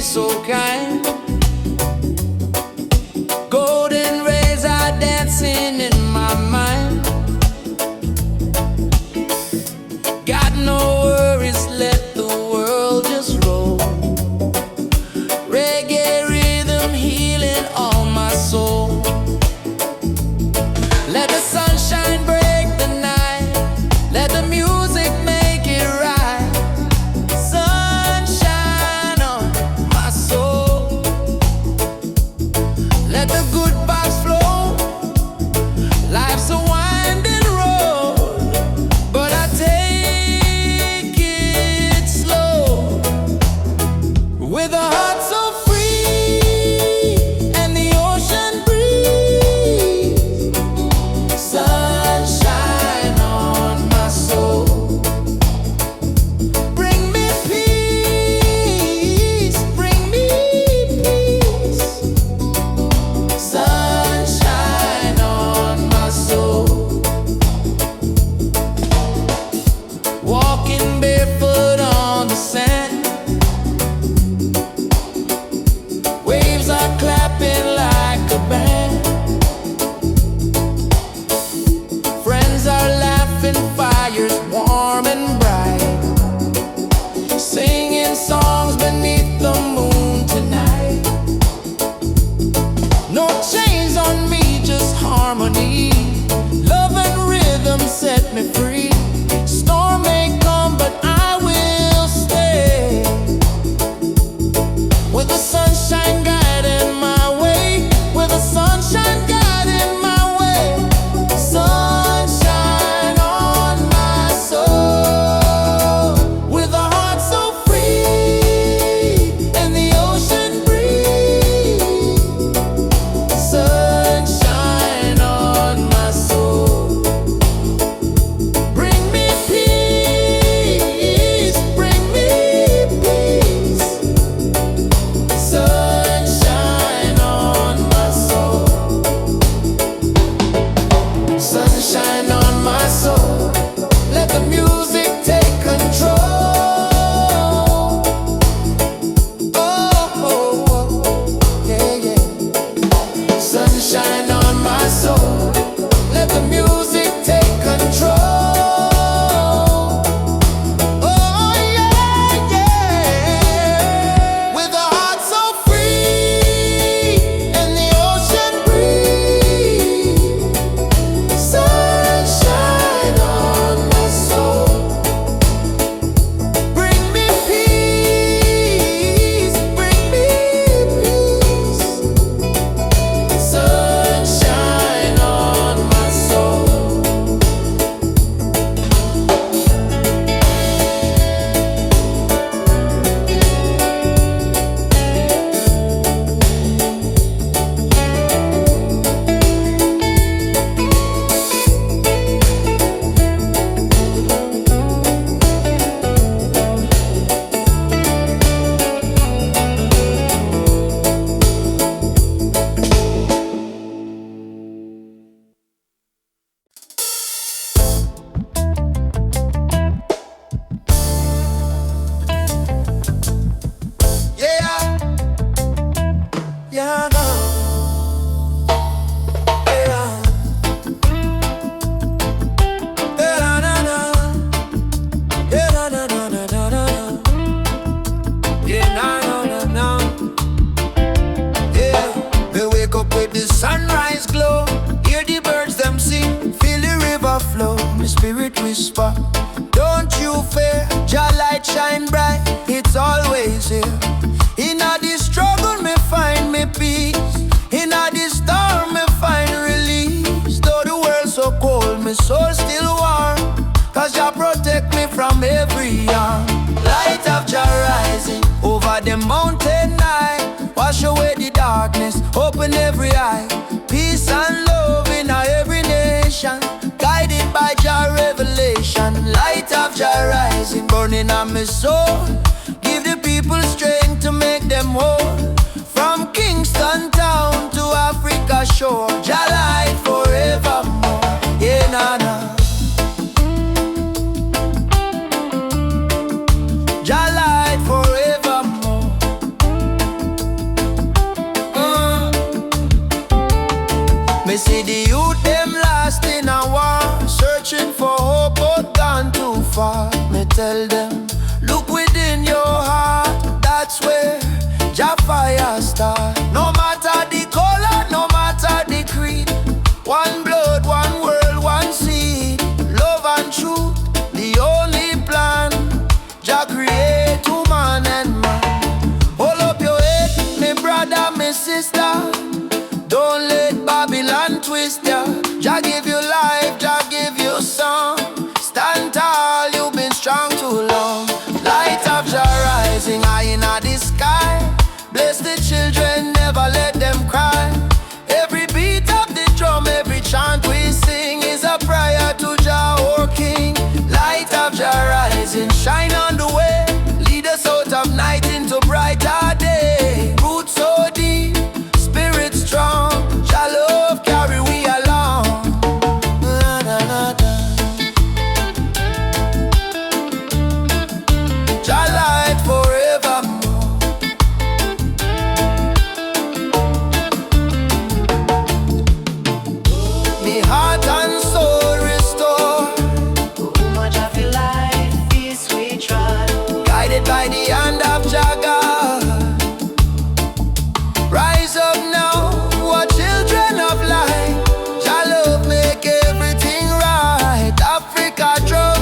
so kind. Golden rays are dancing in my mind. Got no worries, let the world just roll. Reggae rhythm healing all my soul. Let the sunshine break the night. Let the music make it right. Sunshine on my soul. Let the good vibes flow. Life's a winding road, but I take it slow. With a heart so free and the ocean breeze. Sunshine on my soul. Bring me peace, bring me peace. Sunshine on my soul. Walking barefoot on the sand. Waves are clapping like a band. Friends are laughing, fires warm and bright. Singing songs beneath the moon tonight. No chains on me, just harmony. Love and rhythm set me free. Storm may come, but I will stay. With the sunshine guiding my way. With the sunshine guiding my way. Sunshine on my soul. With a heart so free and the ocean breeze. Sunshine on my soul. Bring me peace, bring me peace. Sunshine on my soul. Sunshine on my soul. Let the music take control. Oh, yeah, yeah. Sunshine on my soul. Let the music take control. Oh, yeah, yeah. With a heart so free and the ocean breeze. Sunshine on my soul. Bring me peace, bring me peace. Sunshine on my soul. Yeah, yeah, no. Yeah, yeah, na, na. Yeah, na, na, na, na, na, na. Yeah, na, na, na, na. Yeah, we wake up with the sunrise glow. Hear the birds them sing, feel the river flow. My spirit whisper, don't you fear. Jah light shine bright, it's always here. In a this struggle me find me peace. In a this storm me find release. Though the world so cold, my soul still warm. Cause Jah protect me from every harm. Light of Jah rising over the mountain night. Wash away the darkness, open every eye. Peace and love in every nation. Guided by Jah revelation. Light of Jah rising, burning on my soul. Give the people strength to make them whole. From Kingston town to Africa shore. Jah light forevermore. Yeah, na na. Jah light forevermore. sister. Don't let Babylon twist ya. Jah give you life, Jah give you song. Stand tall, you've been strong too long. Light of Jah rising high in the sky. Bless the children, never let them cry. Every beat of the drum, every chant we sing is a prayer to Jah, our King. Light of Jah rising, shine on the way. Lead us out of night into brighter day. Roots so deep, spirit strong. Jah love carry we along. Na, na, na, na. Jah light forevermore. Me heart and soul restore. Too much of your life is we try. Guided by the hand of Jah God. Rise up now, what children of light. Jah love make everything right. Africa drum,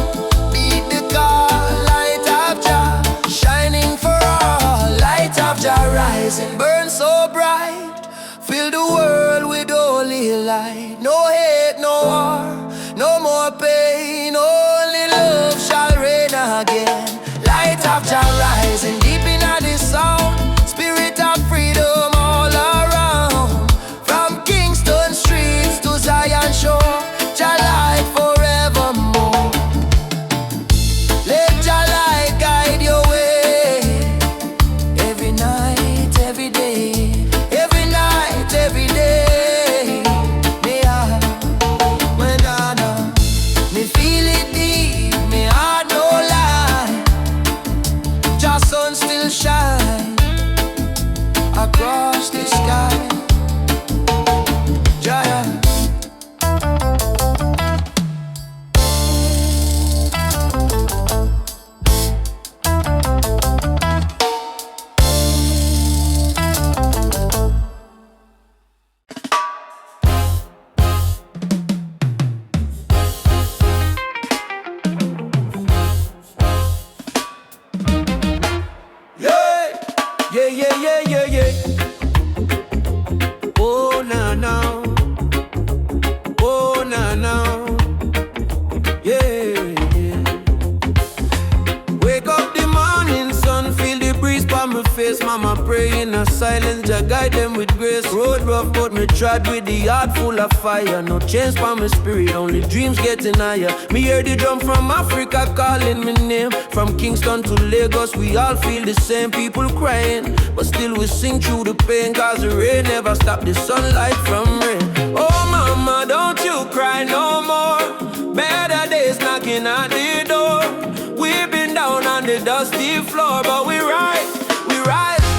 beat the call. Light of Jah, shining for all. Light of Jah rising, burn so bright. Fill the world with holy light. No hate, no war, no more pain. Only love shall reign again. Light of Jah rising deep in the sound. Spirit of freedom all around. From Kingston streets to Zion shore. Jah light forevermore. Let Jah light guide your way. Every night, every day. Every night, every day. Me heart, me feel it deep. Me heart no lie. Jah sun still shine across the sky. Jah. Yeah, yeah, yeah, yeah, yeah. Oh, na, na. Oh, na, na. Yeah, yeah. Wake up the morning sun, feel the breeze by my face. Mama pray in a silence, Jah guide them with grace. Road rough, but me trod with the heart full of fire. No change by my spirit, only dreams getting higher. Me hear the drum from Africa calling me name. From Kingston to Lagos, we all feel the same. People crying, but still we sing through the pain. Cause the rain never stop the sunlight from rain. Oh mama, don't you cry no more. Better days knocking at the door. We've been down on the dusty floor, but we rise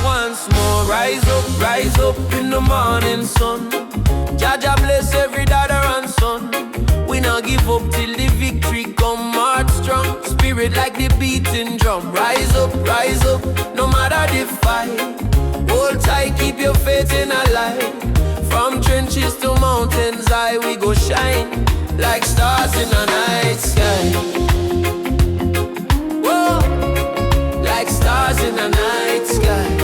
once more. Rise up in the morning sun. Jah Jah bless every daughter and son. We not give up till the victory come. March strong, spirit like the beating drum. Rise up, no matter the fight. Hold tight, keep your faith in a light. From trenches to mountains high, we go shine like stars in the night sky. Whoa, like stars in the night sky.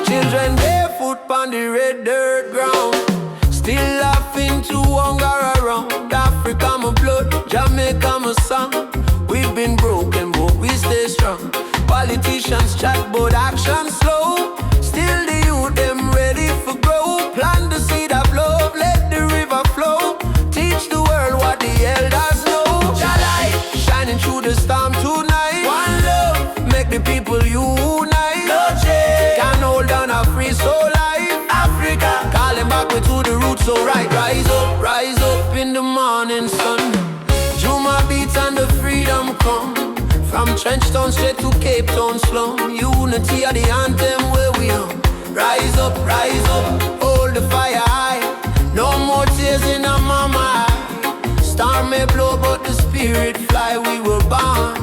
Children barefoot on the red dirt ground, still laughing to hunger around. Africa my blood, Jamaica my song. We've been broken but we stay strong. Politicians chat but action slow. Still the youth them ready for grow. Plant the seed of love, let the river flow. Teach the world what the elders know. Jah light shining through the storm tonight. One love, make the people unite. No change can hold on a free soul life. Africa calling back we to the roots. So rise up in the morning sun. Juma beats and the freedom come. From Trenchtown straight to Cape Town slum. Unity are the anthem where we on. Rise up, hold the fire high. No more tears in our mama eye. Star may blow but the spirit fly. We were born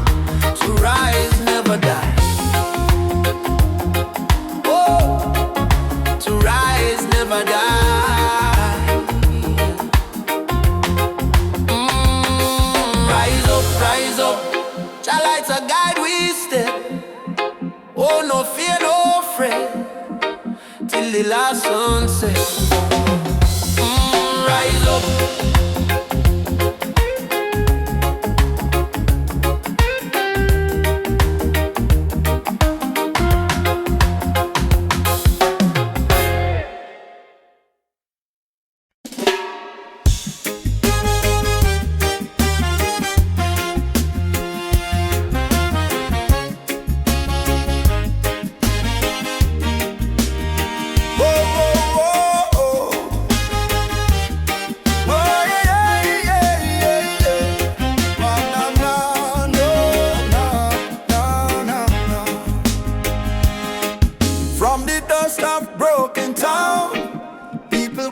to rise, never die. Oh, to rise, never die. Rise up. Jah lights a guide we step. Oh, no fear, no fret, till the last sunset. Rise up.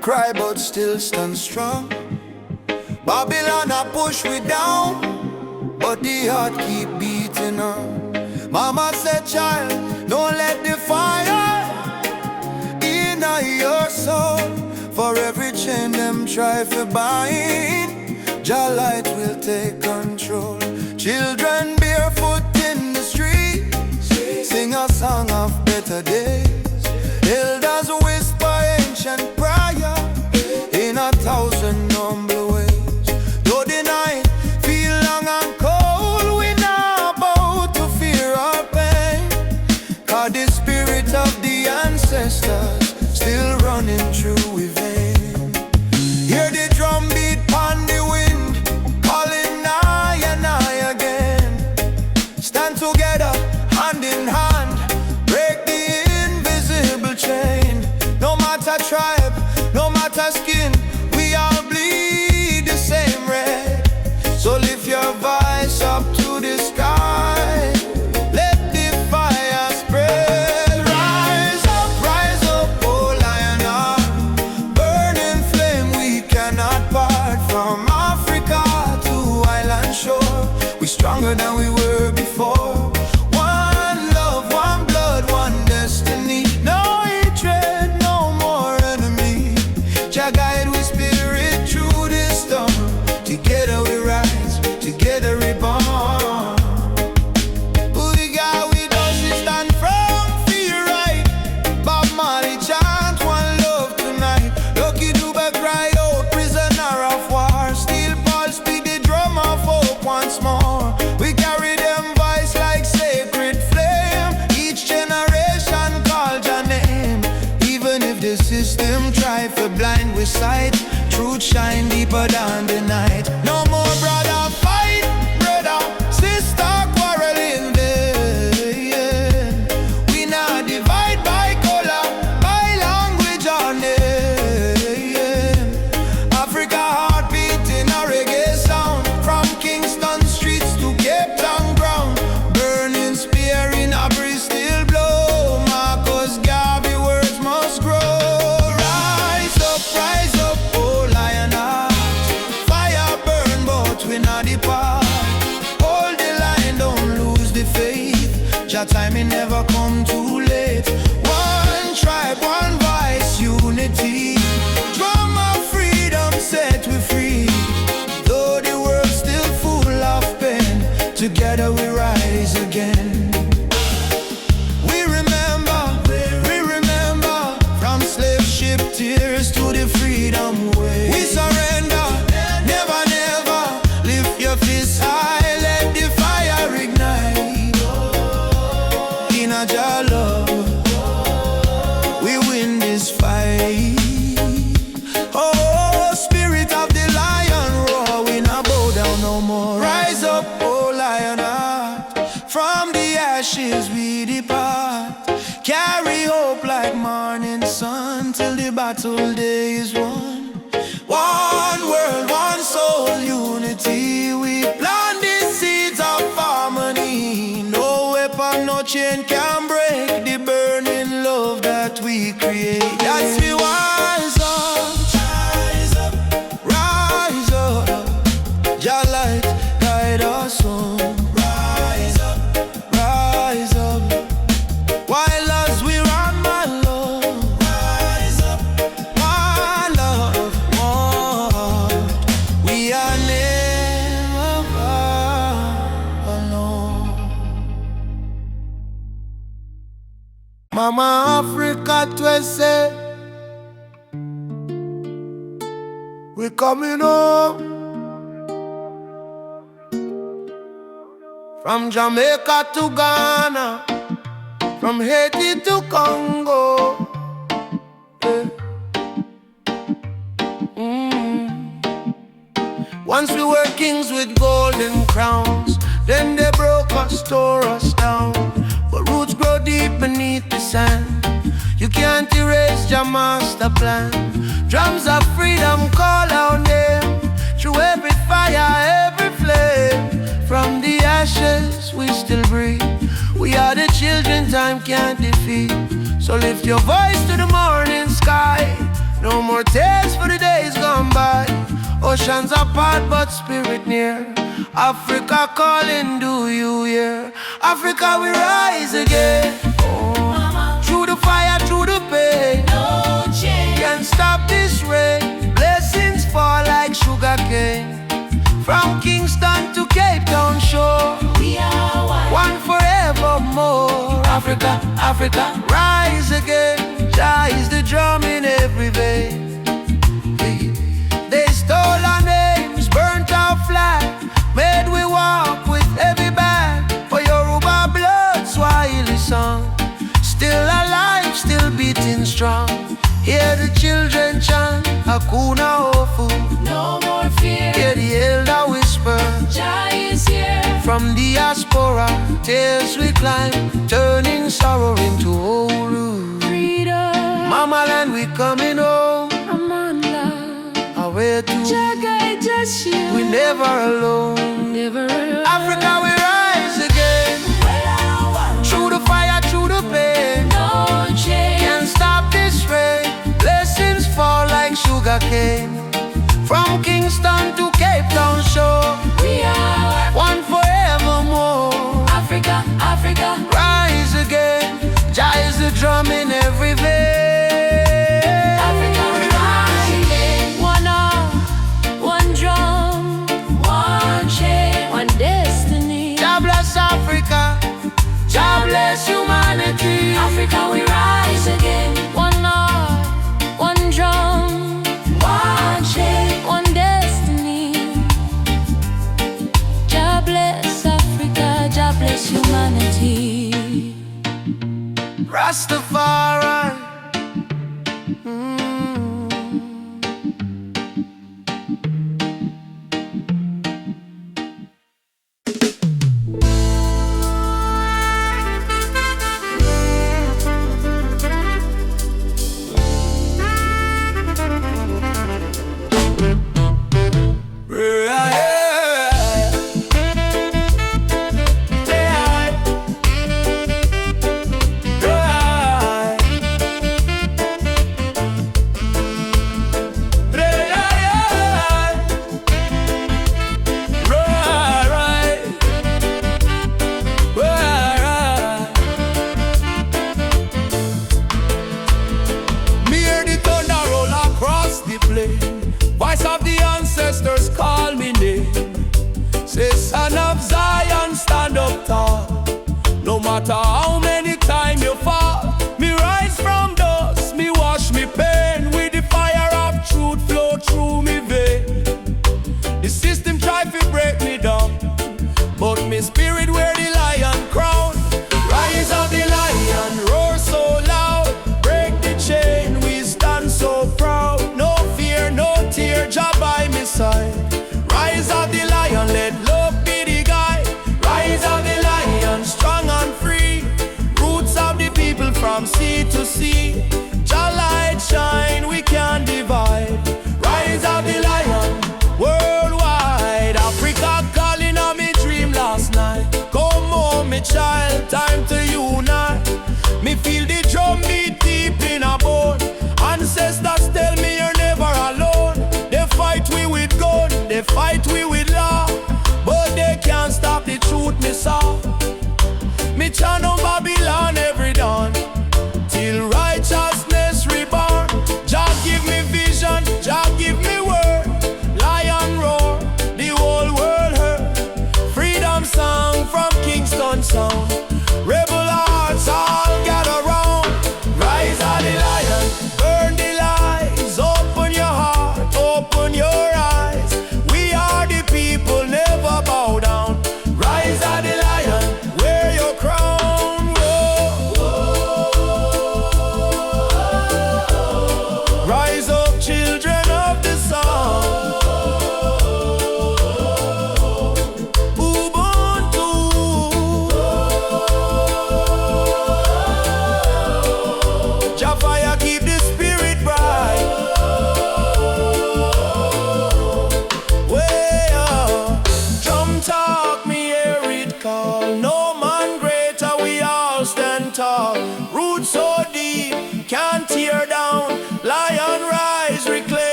Cry but still stand strong. Babylon a push we down, but the heart keep beating on. Mama said, child, don't let the fire in your soul. For every chain them try to bind, Jah light will take control. Children barefoot in the streets, sing a song of better days. Elders whisper ancient prayer in 1,000 humble ways. Though the night feel long and cold, we not about to fear or pain, 'cause the spirit of the ancestors still running through we vein. Hear the drum beat on the wind, calling nigh and nigh again. Stand together, hand in hand, break the invisible chain. No matter tribe, no matter skin, we all bleed the same red. So lift your voice up to the sky, let the fire spread. Rise up, oh lion heart, burning flame we cannot part. From Africa to island shore, we stronger than we were before. One love, one blood, one destiny. No hatred, no more enemy. Jah guide we spirit through this storm. Together we rise, together we born. We got with us, we stand firm, feel right. Bob Marley chant one love tonight. Lucky Dube cry out, prisoner of war. Steel Paul speak the drum of hope once more. We carry them voice like sacred flame. Each generation call your name. Even if the system try to blind with sight, truth shine deeper than the night. No more brother fight, brother, sister quarreling there. We not divide by color, by language or name. Africa heartbeat in a reggae sound, from Kingston streets to Cape Town ground. Burning spear in a breeze still blow. Marcus Garvey words must grow. Rise up, oh lion heart. Fire burn but we not depart. Hold the line, don't lose the faith. Jah time it never come too late. One tribe, one voice, unity. Drum of freedom set we free. Though the world still full of pain, together we rise again. We remember, from slave ship tears to the freedom way. We surrender, never, never. Lift your fists high, let the fire ignite. In a Jah love, we win this fight. Oh, spirit of the lion roar, we not bow down no more. Rise up, oh lion heart. From the ashes we depart. Carry hope like morning sun till the battle day is won. One world, one soul, unity. We plant the seeds of harmony. No weapon, no chain can break the burning love that we create. That's we rise up, rise up. Jah light guide us home. Rise up. While as we run, my love. Rise up, my love, one. We are never. 'Cause Mama Africa twese, we coming home. From Jamaica to Ghana, from Haiti to Congo. Yeah. Once we were kings with golden crowns, then they broke us, tore us down. But roots grow deep beneath the sand. You can't erase your master plan. Drums of freedom call our name through every fire, every flame. From the ashes we still breathe. We are the children time can't defeat. So lift your voice to the morning sky. No more tears for the days gone by. Oceans apart but spirit near. Africa calling, do you hear? Africa we rise again. Oh. Through the fire, through the pain. No change. Can't stop this rain. Blessings fall like sugar cane. From Kingston to Cape Town shore, We are one forevermore. Africa, Africa, rise again. Jah is the drum in every vein. They stole our names, burnt our flag, made we walk with heavy bag. For Yoruba blood, Swahili song, still alive, still beating strong. Hear the children chant, Hakuna Ofu. no more fear. Hear the elder whisper, Jah is here. from diaspora, tears we climb, turning sorrow into Uhuru. Freedom. Mama land, we coming home. I'm on love. Away to Jah guide us here. we never alone. Never alone. Africa we rise again. Through the fire, through the pain. No change. Can't stop this rain. Blessings fall like sugar cane. From Kingston to Cape Town shore, We are one forevermore. Africa, Africa. Rise again. Jah is the drum in every vein. Africa, we rise again. One arm, one drum, one chain, one destiny. Jah bless Africa. Jah bless humanity. Africa, we rise again. One heart, one drum, one chain, one destiny. Jah bless Africa, Jah bless humanity. Rastafari. Voice of the ancestors call me name. Say, son of Zion, stand up tall. No matter how many times you fall, me rise from dust, me wash me pain. With the fire of truth flow through me vein. The system try to break me down, but me spirit wear the lion crown. Rise of the lion, roar so loud. Break the chain, we stand so proud. No fear, no tear, Jah by me side. Rise of the lion, let love be the guide. Rise of the lion, strong and free. Roots of the people from sea to sea. Jah light shine, we can't divide. Rise of the lion, worldwide. Africa calling on me dream last night. Come home, me child, time to unite. Me feel the drum beat deep in a bone. Ancestors tell me you're never alone. They fight we with gun, they fight we with law, but they can't stop the truth me saw. Me chant on Babylon every dawn, till righteousness reborn. Jah give me vision, Jah give me word. Lion roar, the whole world heard. Freedom song from Kingston sound. Rebel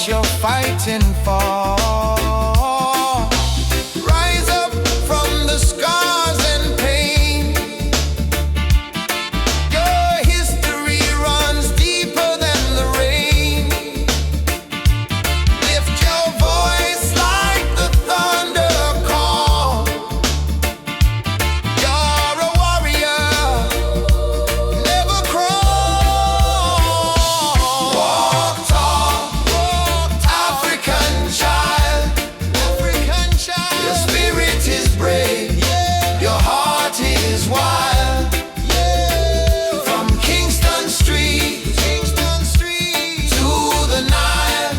what you're fighting for. Rise up from the scars and pain. Your history runs deeper than the rain. Lift your voice like the thunder call. You're a warrior, never crawl. Walk tall, African child. Your spirit is brave, your heart is wild. From Kingston Street to the Nile,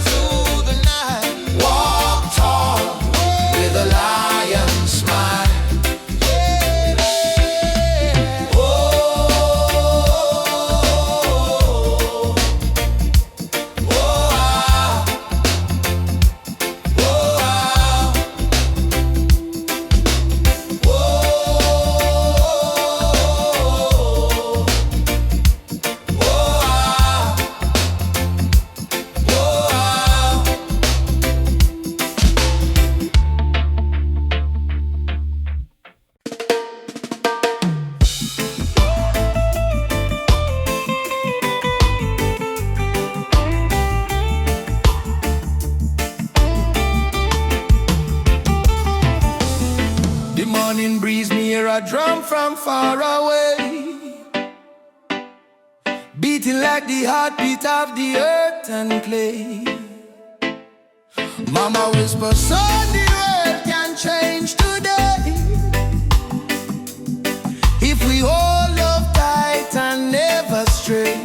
walk tall with a lion smile. Oh, oh, the morning breeze, me hear a drum from far away, beating like the heartbeat of the earth and clay. Mama whisper, son, the world can change today if we hold up tight and never stray.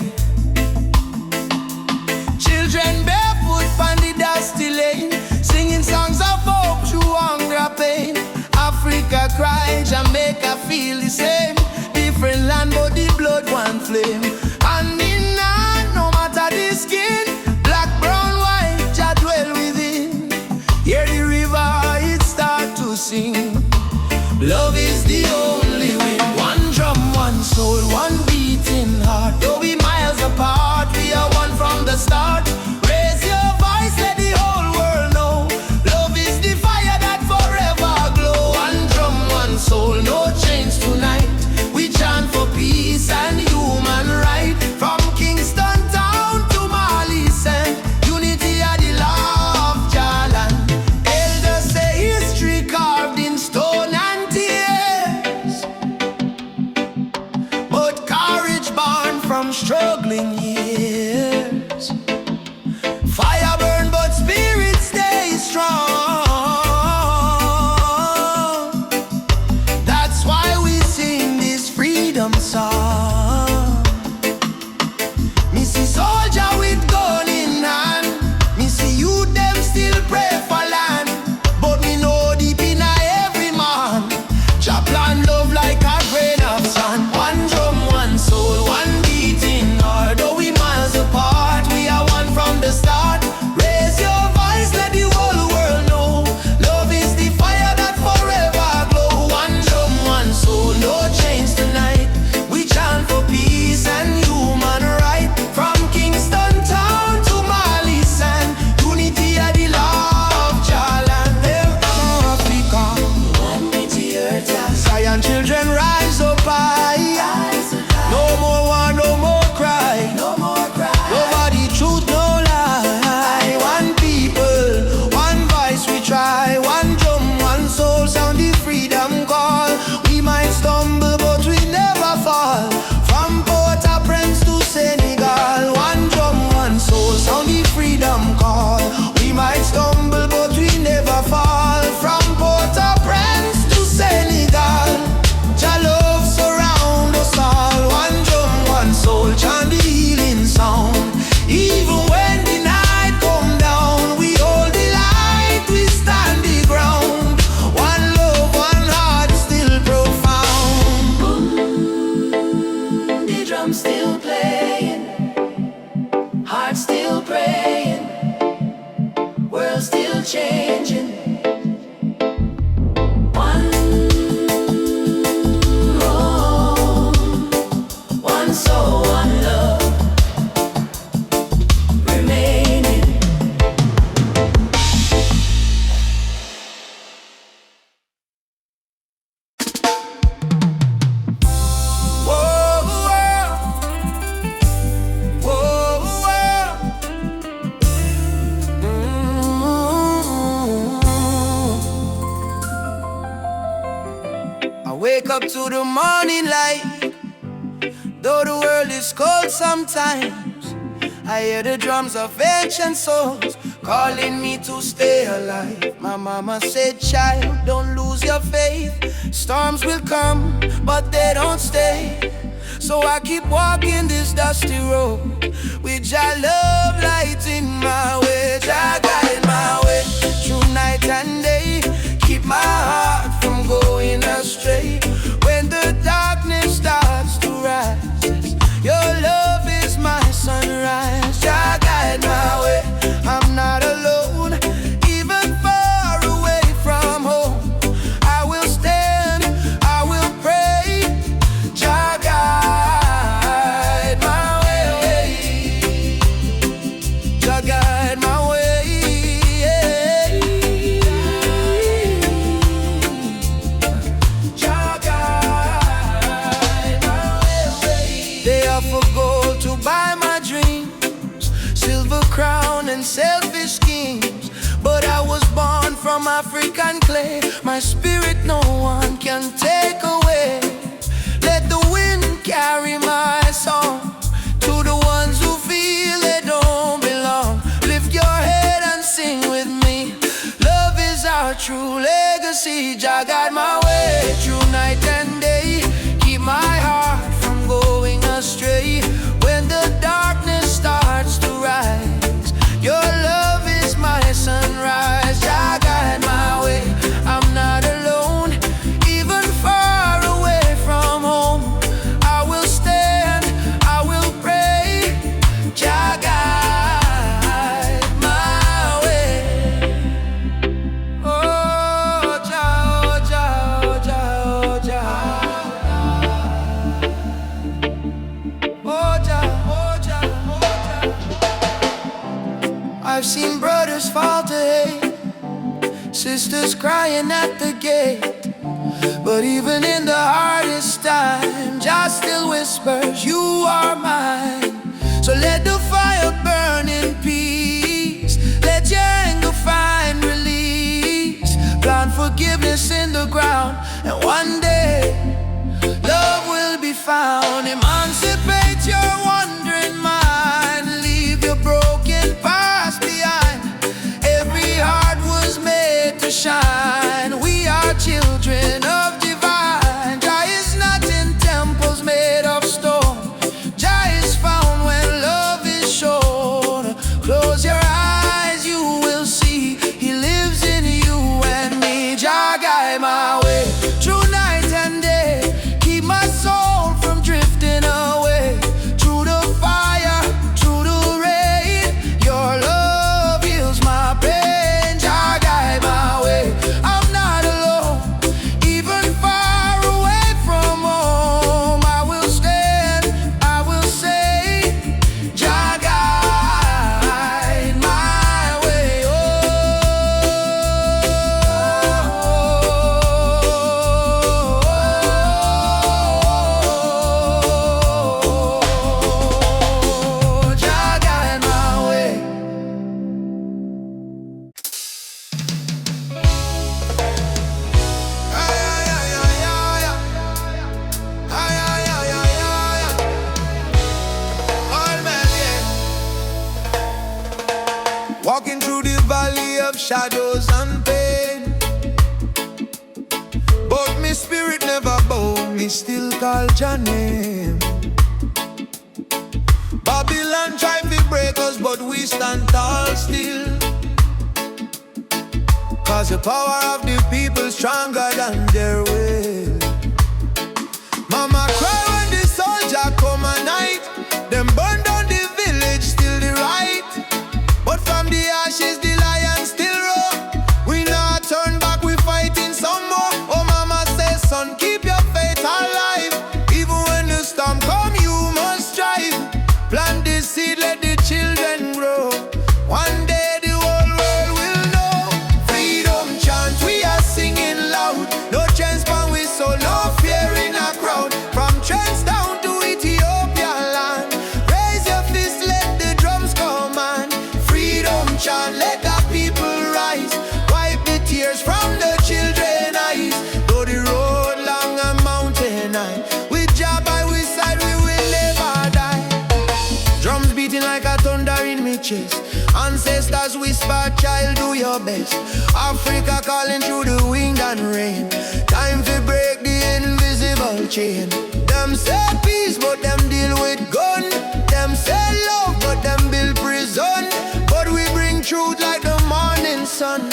Children barefoot on the dusty lane, singing songs of hope through hunger pain. Africa cry, Jamaica feel the same. Different land but the blood one flame. And in hand, no matter the skin, black, brown, white, Jah dwell within. Hear the river, it start to sing. Love is the only way. One drum, one soul, one beating heart. Though we miles apart, we are one from the start. Raise your voice, let the whole world know. Love is the fire that forever glow. One drum, one soul, no change tonight. We chant for peace and human right. From Kingston town to Marley sent, unity are the law of Jalan. Elders say history carved in stone and tears, but courage born from struggling years. Fire burn but spirit stay strong. That's why we sing this freedom song. Me see soldier with gun in hand, me see youth them still pray for land. But me know deep in every man, Jah plan love like a grain of sand. One drum, one soul, one beating heart. Though we miles up to the morning light. Though the world is cold sometimes, I hear the drums of ancient souls calling me to stay alive. My mama said, child, don't lose your faith. Storms will come, but they don't stay. So I keep walking this dusty road with Jah love lighting my way. Jah guide my way through night and day. Keep my heart from going astray. When the darkness starts to rise, your love is my sunrise. Jah guide my way, I'm not alone. Even far away from home, I will stand, I will pray. Jah guide my way, Jah guide my way. Jah guide my way. They offer gold to buy my dreams, silver crown and selfish schemes. But I was born from African clay. My spirit no one can take away. Let the wind carry my song to the ones who feel they don't belong. Lift your head and sing with me. Love is our true legacy. Jah guide my way through night and day. Keep my heart from going astray. When the darkness starts to rise, your love is my sunrise. Jah guide my way, I'm not alone. Even far away from home, I will stand, I will pray. Jah guide my way. Oh Jah, oh Jah, oh Jah, oh Jah. Oh Jah, oh Jah, oh Jah. I've seen brothers fall to hate, sisters crying at the gate. But even in the hardest time, Jah still whispers, you are mine. So let the fire burn in peace. Let your anger find release. Plant forgiveness in the ground, and one day love will be found. Emancipate your wandering mind. Leave your broken past behind. Every heart was made to shine. We are children of divine. Jah is not in temples made of stone. Jah is found when love is shown. Close your eyes, you will see He lives in you and me. Jah guide my way through night and day. Keep my soul from drifting away. Through the fire, through the rain, your love heals my pain. Jah guide my way, I'm not alone. Even far away from home, I will stand, I will say, Jah guide my way. Oh, Jah guide my way. Walking through the valley of shadows and pain, but my spirit never bow, me still call your name. Babylon try to break us, but we stand tall still. Cause the power of the people stronger than their will. Mama cry when the soldier come at night. Them burn down the village, still the right. But from the ashes the lion still roar. We not turn back, we fighting some more. Oh mama says, son, keep your faith alive. Even when the storm come, you must strive. Plant the seed, let the children grow. One day the whole world will know. Freedom chant, we are singing loud. No chance for we soul the chest. Ancestors whisper, child, do your best. Africa calling through the wind and rain. Time to break the invisible chain. Them say peace, but them deal with gun. Them say love, but them build prison. But we bring truth like the morning sun,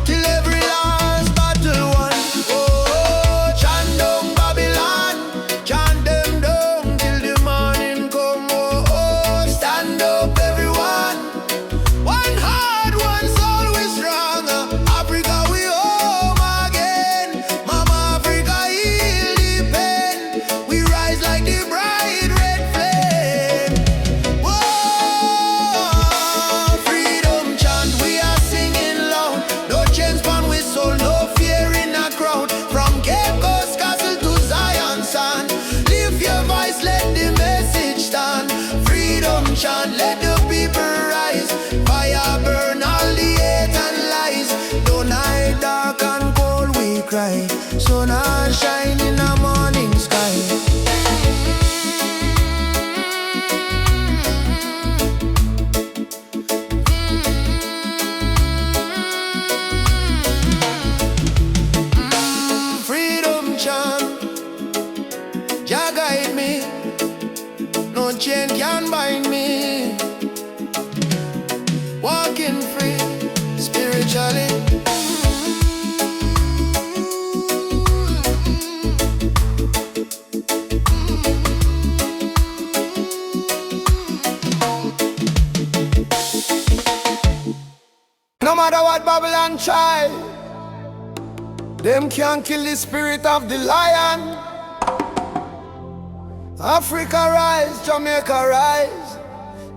till every last battle won. Oh, chant down Babylon, chant them down till the morning come. Oh, oh, stand up everyone. One heart, one soul, we strong. Africa, we home again. Mama Africa, heal the pain. We rise like the bright red flame. Whoa, freedom chant, we are singing loud. No chains pan we soul, no fear in a crowd. From Cape Coast Castle to Zion Sand, lift your voice, let the message stand. Freedom chant, let the people rise. Fire burn all the hate and lies. No night dark and cold we cry. Sun and shine in the morning sky. Freedom chant, Jah guide me. No chain can bind me. Walking free spiritually. No matter what Babylon try, them can't kill the spirit of the lion. Africa rise, Jamaica rise,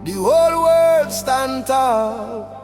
the whole world stand tall.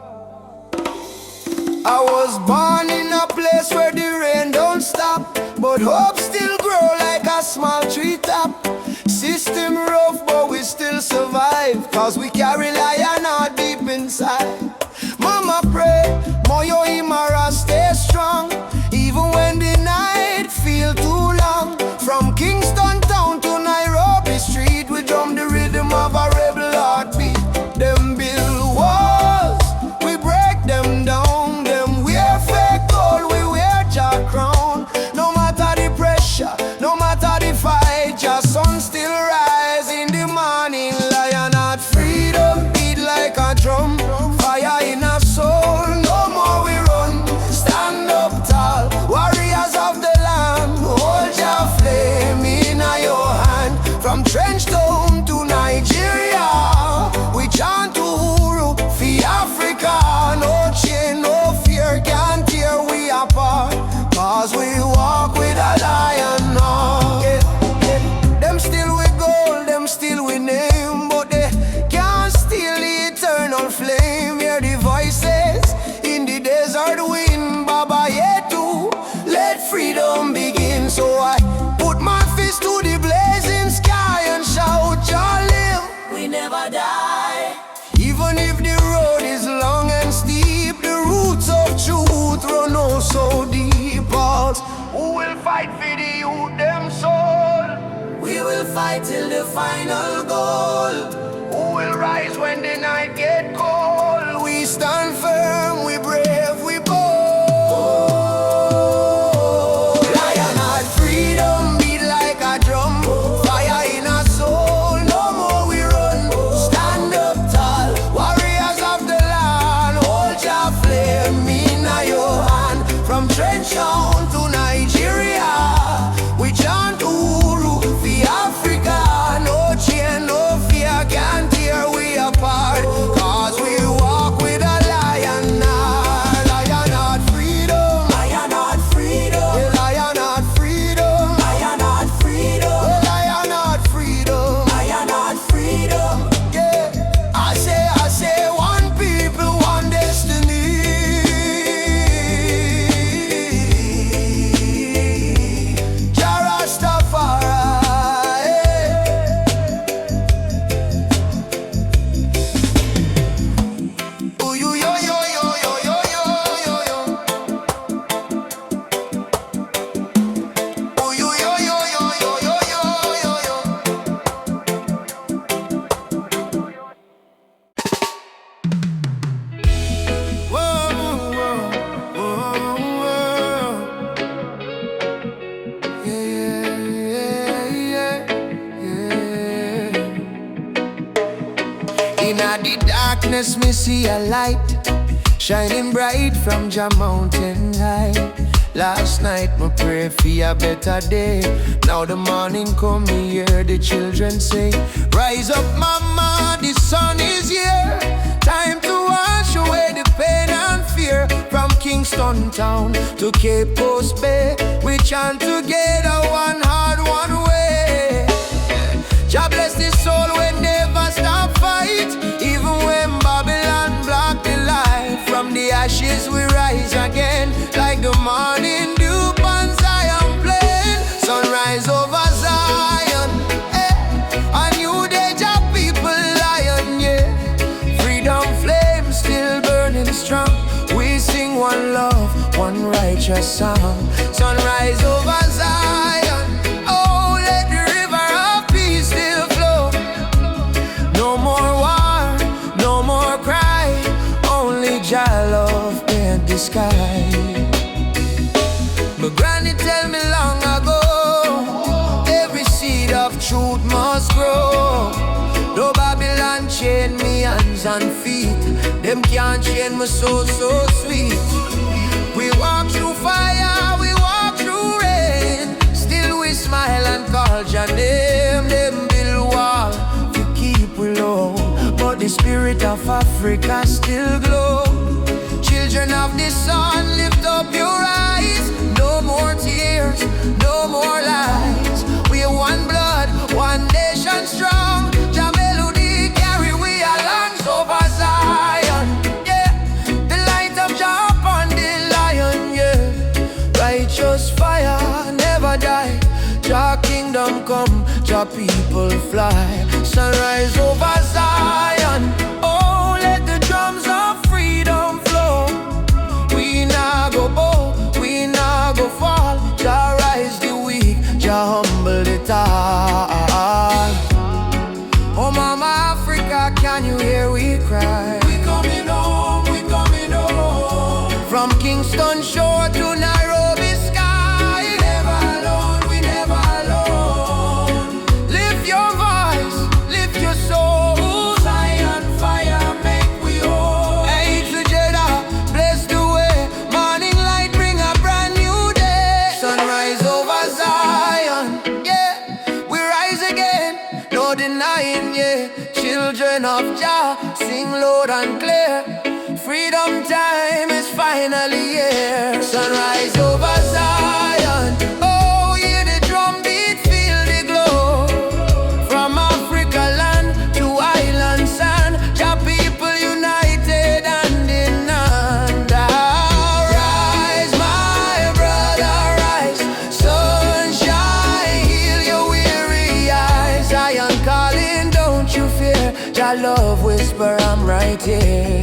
I was born in a place where the rain don't stop, but hope still grow like a small tree top. System rough, but we still survive, cause we carry lion heart deep inside. Mama pray, Moyo Imara stay strong, even when the night feel too long. From Kingston town to Nairobi street, we drum the rhythm of a rebel heartbeat. Them build walls, we break them down. Them wear fake gold, we wear Jah crown. No matter the pressure, no matter the fight, Jah sun still rise in the morning. Lion heart freedom beat like a drum. Fire in our soul, no more we run. Stand up tall, warriors of the land. Hold your flame in your hand. From Trench Town to Nigeria, we chant Uhuru for Africa. No chain, no fear can tear we apart, cause we walk with a lion heart. Them still with gold, them still with name, but they can't steal the eternal flame. Hear the voices in the desert wind, Baba Yetu, let freedom begin. So I put my fist to the blazing sky and shout, Jah live, we never die. Even if the road is long and steep, the roots of truth run oh so deep. Pulse, who will fight for the youth them soul? We will fight till the final goal. Who will rise when the night get cold? We stand firm, we brave, we bold. Lion heart freedom beat like a drum. Fire in our soul, no more we run. Stand up tall, warriors of the land. Hold your flame in your hand. From Trench Town to Nigeria, we chant Uhuru for Africa. No chain, no fear In the darkness me see a light shining bright from Jah mountain high. Last night me pray for a better day. Now the morning come, me hear the children say, rise up mama, the sun is here. Time to wash away the pain and fear. From Kingston town to Cape Coast Bay, we chant together, one heart, one way. Jah bless the soul, we never stop fight. Even when Babylon block the light, from the ashes we rise again, like the morning dew on Zion plain. Sunrise over Zion, a new day, Jah people lion, yeah. Freedom flame still burning strong. We sing one love, one righteous song. Sunrise over Zion, oh let the river of peace still flow. No more war, no more cry, only Jah love paint the sky. My granny tell me long ago, every seed of truth must grow. Though Babylon chain me hands and feet, them can't chain my soul so sweet. We walk through fire, we walk through rain, still we smile and call Jah name. Them build wall to keep we low, but the spirit of Africa still glow. Children of the sun, lift up your eyes. No more tears, no more lies. We are one blood, one nation strong. Jah melody carry we along over Zion, yeah. The light of Jah upon the lion, yeah. Righteous fire never die. Jah kingdom come, Jah people fly. Sunrise over Zion, oh let the drums of freedom flow. We nah go bow, we nah go fall. Jah rise the weak, Jah humble the tall. Oh mama Africa, can you hear we cry? We coming home, we coming home. From Kingston shore to Nairobi sky. We never alone, we never alone. Lift your voice, lift your soul. Zion fire make we whole. Hey together, bless the way. Morning light bring a brand new day. Sunrise over Zion, yeah. We rise again, no denying, yeah. Children of Jah, sing loud and clear. Freedom time is finally here. Sunrise over Zion, oh hear the drum beat, feel the glow. From Africa land to island sand, Jah people united hand in hand. Rise my brother, rise. Sunshine, heal your weary eyes. Zion calling, don't you fear. Jah love whisper, I'm right here.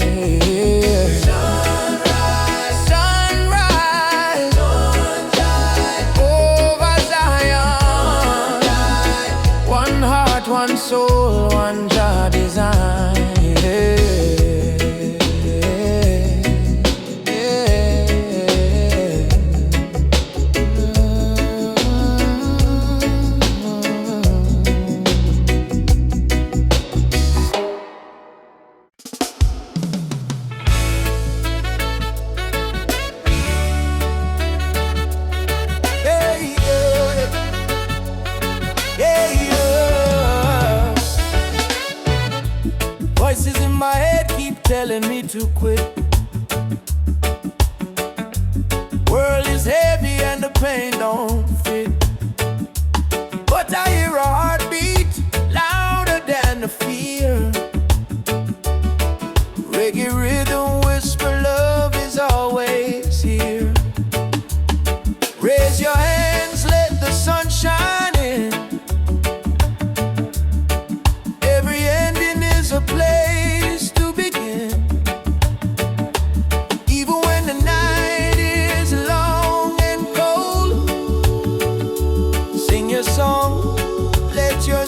Sunrise, sunrise, sunshine over Zion. One heart, one soul, one Jah design. Voices in my head keep telling me to quit. World is heavy and the pain don't fit. But I hear a heartbeat louder than the fear. Reggae rhythm whisper, love is always here. Raise your hands, let the sun shine in. Every ending is a place to begin. Even when the night is long and cold, sing your song, let your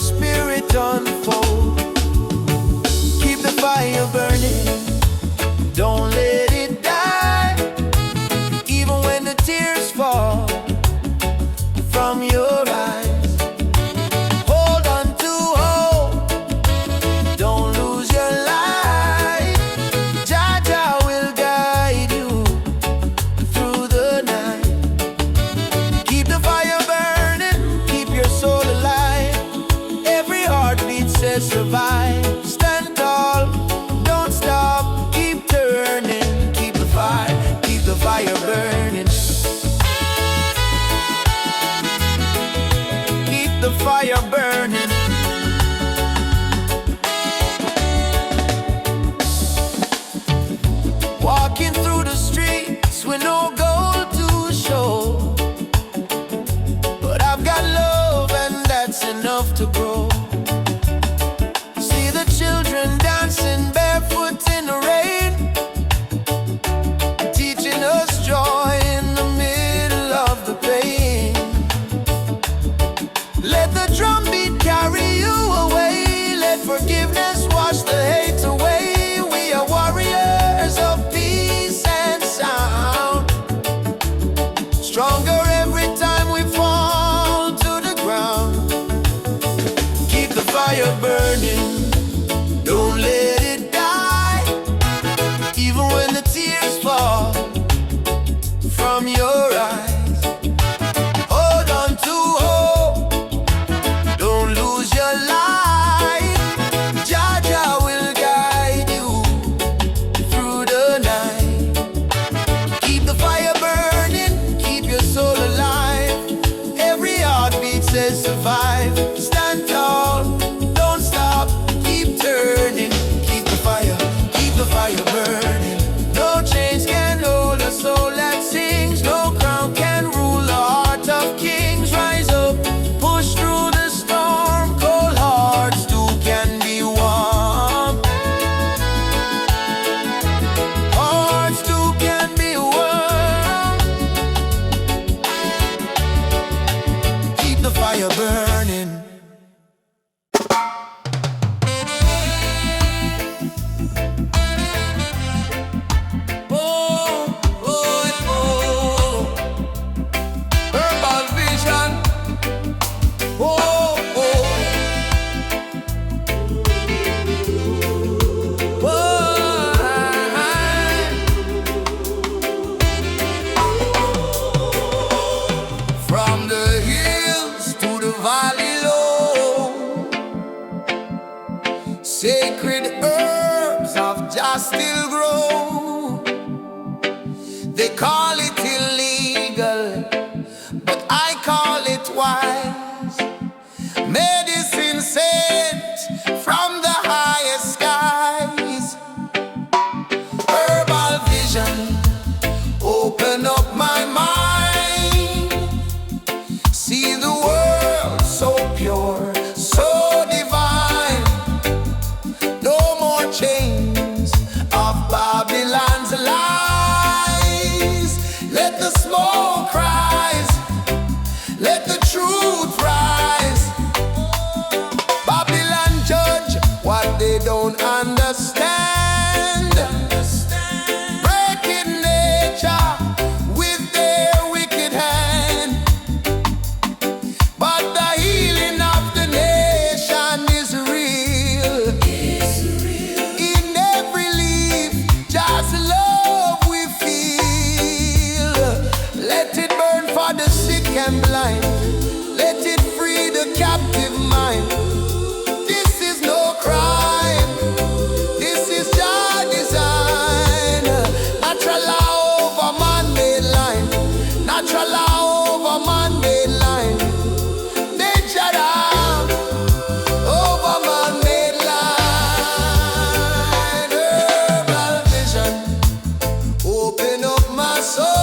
herbs of just still grow. They call it illegal, but I call it wise. Medicine sent from the highest skies. Herbal vision, open up my mind. See the world so pure, so divine. No more chains of Babylon's lies. Let the smoke rise, let the truth rise. Babylon judge what they don't understand. Breaking nature with their wicked hand. But the healing of the nation is real. In every leaf, just love we feel. Let it burn for the sick and blind. Let it free the captive mind. This is no crime. This is Jah design. Natural law over man-made line. Natural law over man-made line. Nature law over man-made line. Herbal vision, open up my soul.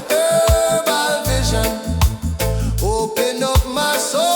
Herbal vision, open up my soul.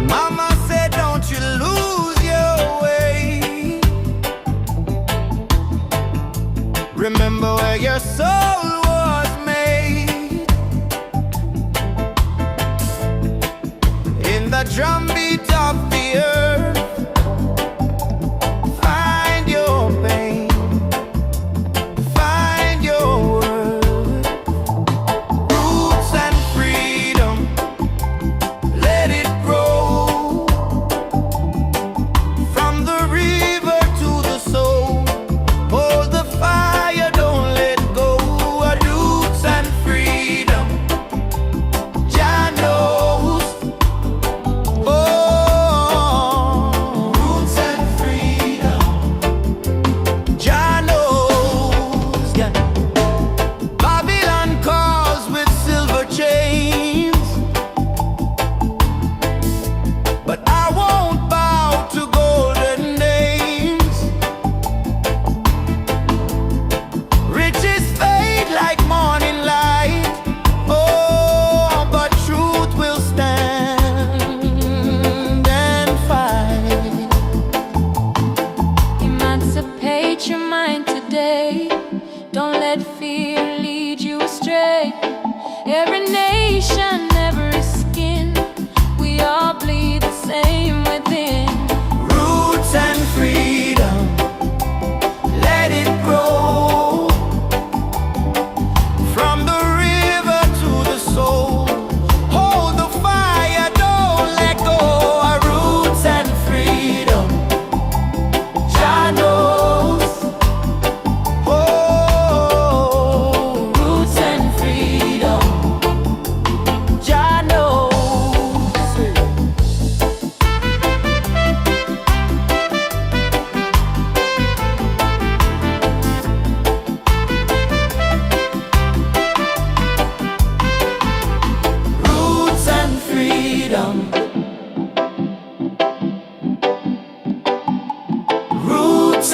Mama said, don't you lose your way. Remember where your soul was made. In the drumbeat of the earth, find your pain, find your word. Roots and freedom, let it grow. From the river to the soul, hold the fire, don't let go.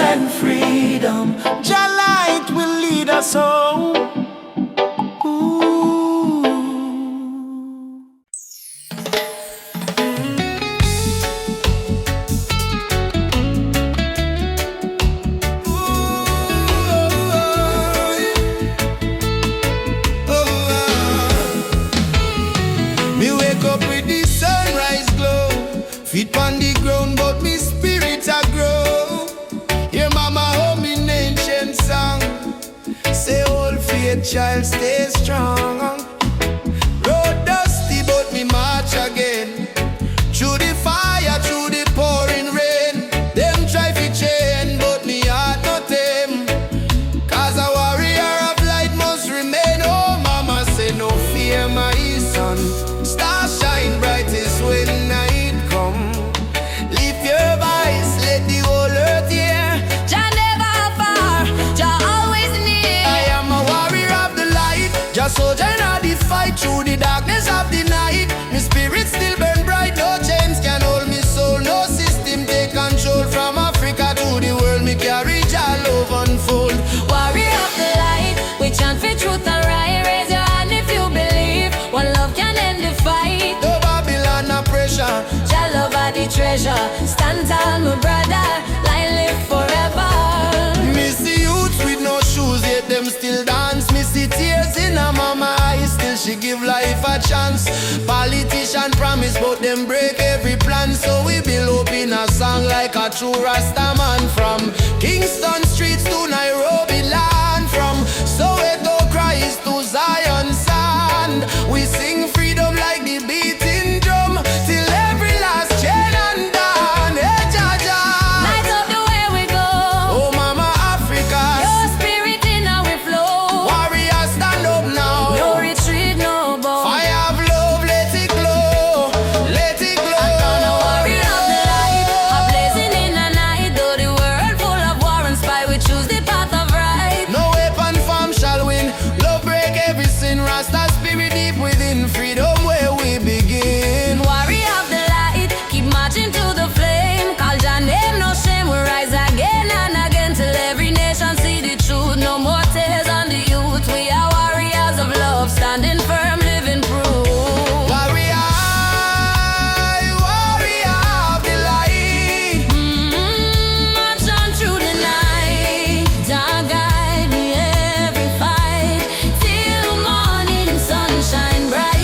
and freedom. Jah light will lead us home. Feet on the ground, but me spirit a grow. Hear mama hum in ancient song. Say old faith child stay strong. Road dusty, but me march again. Through the fire, through the pouring rain. Them try to chain, but me heart not them. Cause a warrior of light must remain. Oh mama say no fear my son. Star shine brightest when night. Lift your voice, let the whole earth hear. Jah never far, Jah always near. I am a warrior of the light. Jah soldier in the fight through the darkness of the night. My spirit still burn bright. No chains can hold me soul. No system take control. From Africa to the world, me carry Jah love unfold. Warrior of the light, we chant for truth and right. Raise your hand if you believe. One love can end the fight. No Babylon, no pressure. Jah love are the treasure. Stand tall, my brother. Line live forever. Me see youths with no shoes, yet them still dance. Me see tears in her mama eyes, still she give life a chance. Politician promise, but them break every plan. So we build up in a song like a true Rasta man. From Kingston streets to Nairobi land, from Soweto cries to Zion sand. We sing freedom like the beating drum till every last chain undone. Hey, Jah Jah, Light up the way we go. oh mama Africa, Your spirit in our flow. warriors stand up now. No retreat, no bow. Fire of love, let it glow, let it glow. I'm gonna warrior of the light, a blazing in the night. Though the world full of war and spy, we choose the path of right. No weapon form shall win. Love break every sin. Rasta spirit deep within. Freedom where we begin. Warrior of the light, keep marching to the flame. Call Jah name, no shame. We rise again and again till every nation see the truth. No more tears on the youth. We are warriors of love, standing firm, living proof. Warrior, warrior of the light. March on through the night. Jah guide me every fight till morning sunshine bright.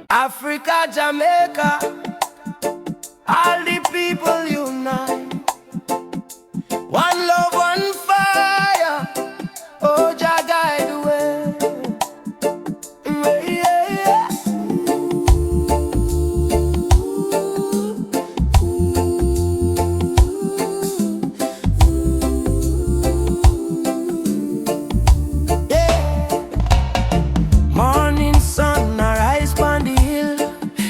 Africa, Jamaica, all the people unite. One love, one fire. Oh, Jah guide the way. Yeah, yeah. Morning sun arise on the hill.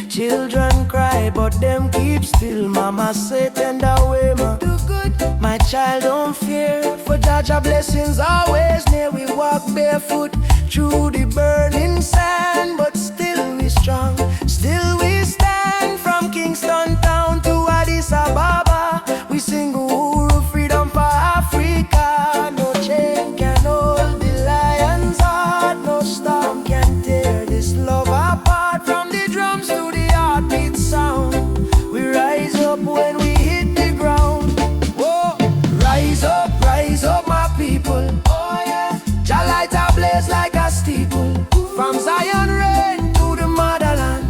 Children cry, but them keep still. Mama say tender way, ma do good. My child don't fear, for Jah blessings always near. We walk barefoot through the burning sand, but still we strong. Still we stand from Kingston town to Addis Ababa. We sing Uhuru, freedom for Africa. No chain can hold the lion's heart. No storm can tear this love apart. From the drums to the heartbeat sound, we rise up when we hit the ground. Whoa, rise up, my people. Oh yeah, Jah light a blaze like a steeple. From Zion rain to the motherland,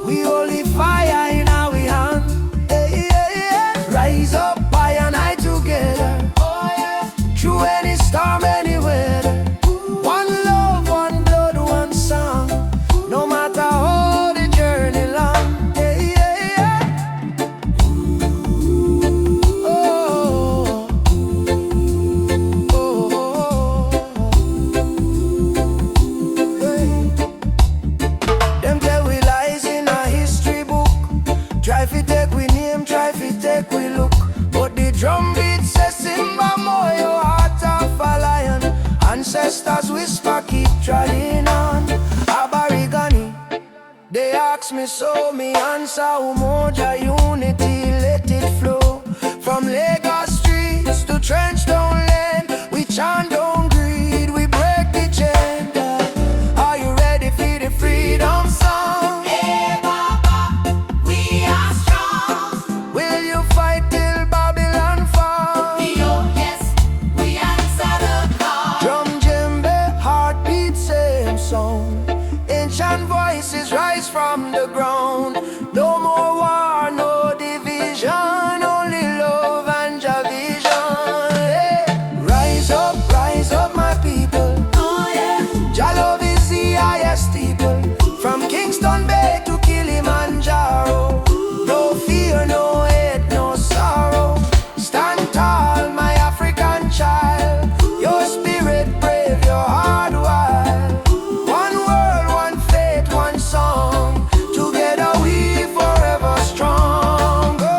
we holy fire in our hand. Hey, yeah, yeah. Rise up, I and I together. Oh yeah, through any storm, any weather. One love, one blood, one song. No matter how the journey long. Hey, yeah, yeah. Oh, oh, oh. ancestors whisper keep treading on. Aborigine, they ask me so, me answer Umoja unity, let it flow. From Lagos streets to trench down lane, we chant down greed, we break the gender. Are you ready for the freedom song? Hey Baba, we are strong. Will you fight till Babylon fall? Oh yes, we answer the call. Drum, djembe, heartbeat, same song. Ancient voices rise from the ground. No more war, no division, only love and Jah vision. Hey. Rise up my people. Oh yeah, Jah love is the highest steeple. From Kingston Bay to Kilimanjaro. No fear, no hate, no sorrow. Stand tall, my African child. Your spirit brave, your heart wild. One world, one faith, one song. Together we forever strong. Oh.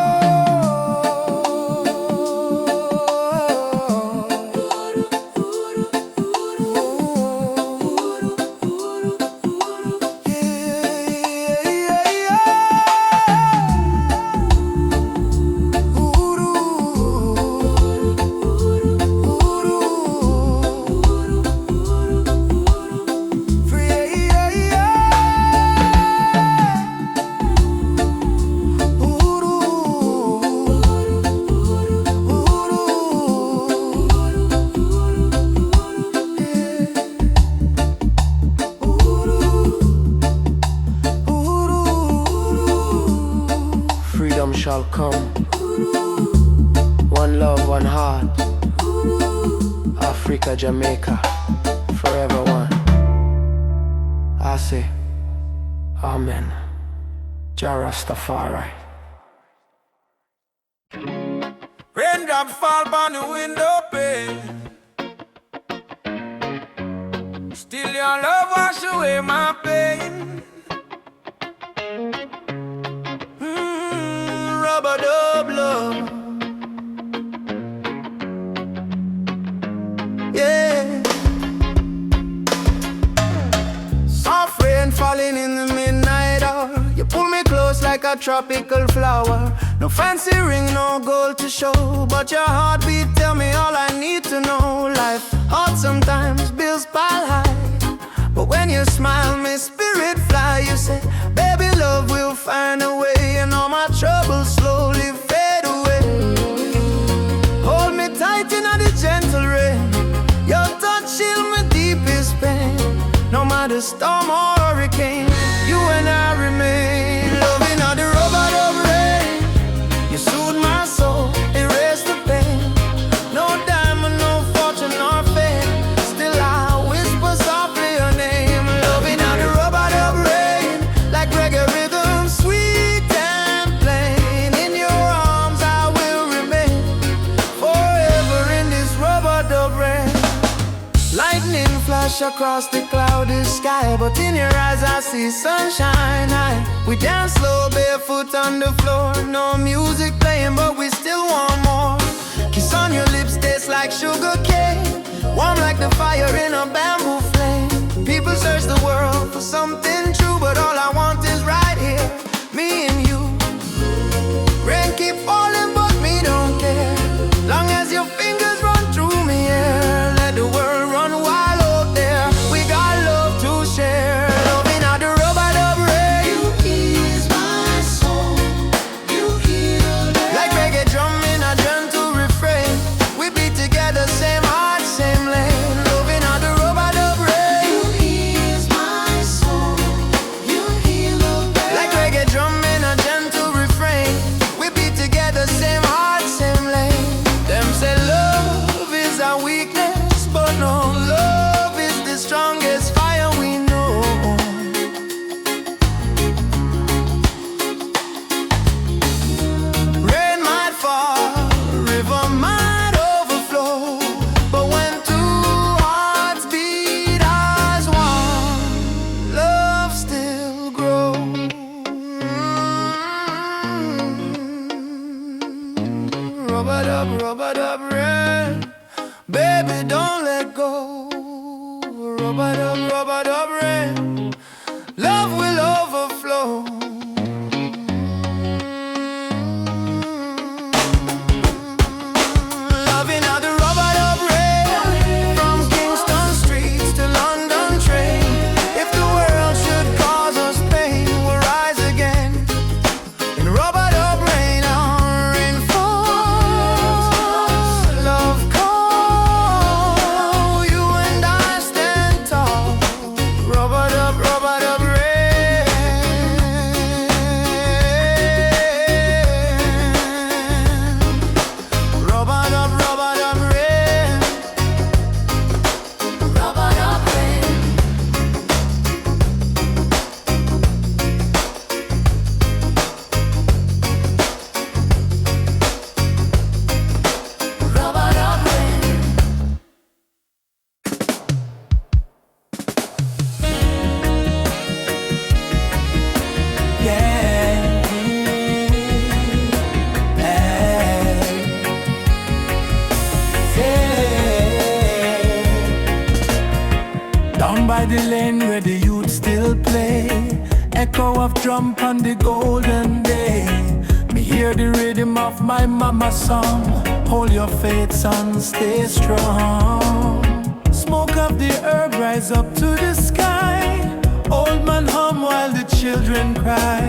Freedom shall come. One love, one heart. Africa, Jamaica, forever one. I say, Amen. Jah Rastafari. Raindrop fall on the window pane. Still your love wash away my pain. Rubber dub love. Yeah. Soft rain falling in the midnight hour. You pull me close like a tropical flower. No fancy ring, no gold to show, but your heartbeat tell me all I need to know. Life hard sometimes, bills pile high, but when you smile, my spirit fly. You say, baby, love will find a way, and all my troubles slowly fade away. Hold me tight in the gentle rain. Your touch shield my deepest pain. No matter storm or hurricane, you and I remain. Loving all the rubber of rain. You soothe my soul, erase the pain. No diamond, no fortune or fame. Still I whisper softly your name. Loving all the rubber of rain. Like reggae rhythm, sweet and plain. In your arms I will remain. Forever in this rubber dub rain. Lightning flash across the cloudy sky, but in your eyes I see sunshine. We dance slow, barefoot on the floor. No music playing, but we still want more. Kiss on your lips taste like sugar cane. Warm like the fire in a bamboo flame. People search the world for something true, but all I want is right here, me and you. Rain keep falling, but me don't care. Long as your fingers run through me, yeah. Let the world run wild out there. We got love to share. Loving out the rubber dub rain. You ease my soul. You heal me. Like reggae drum in a gentle refrain. We beat together, same heart, same lane. Loving out the rubber dub rain. You ease my soul. You heal me. Like reggae drum in a gentle refrain. We beat together, same heart, same lane. Them say love is our weakness, but no, love is the strongest fire we know. Rain might fall, river might overflow, but when two hearts beat as one, love still grows. Rubber dub rain. Baby, don't let go. rub-a-dub rain. Love will overflow. Loving how the rub-a-dub rain from Kingston streets to London train. If the world should cause us pain, we'll rise again. In rub-a-dub rain, our rain falls. Love call, you and I stand tall. Rub-a-dub rain. Rub-a-dub rain. Rub-a-dub rain. Rub-a-dub rain. Down by the lane where the youth still play, echo of drum on the golden day. Me hear the rhythm of my mama's song. Hold your faith, son, stay strong. Smoke of the herb rise up to the sky. Old man hum while the children cry.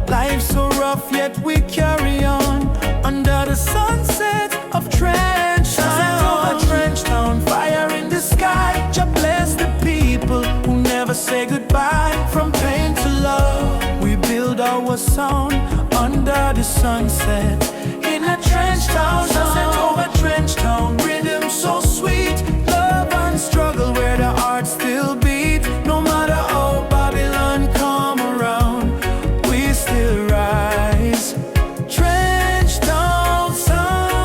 Life's so rough yet we carry on under the sunset of Trench Town. Trench Town, fire in the sky. Jah bless the people who never say goodbye. From pain to love, we build our sound under the sunset in a Trench Town. Sunset over Trench Town, rhythm so sweet. Love and struggle where the heart still beat. No matter how Babylon come around, we still rise. Trench Town sound.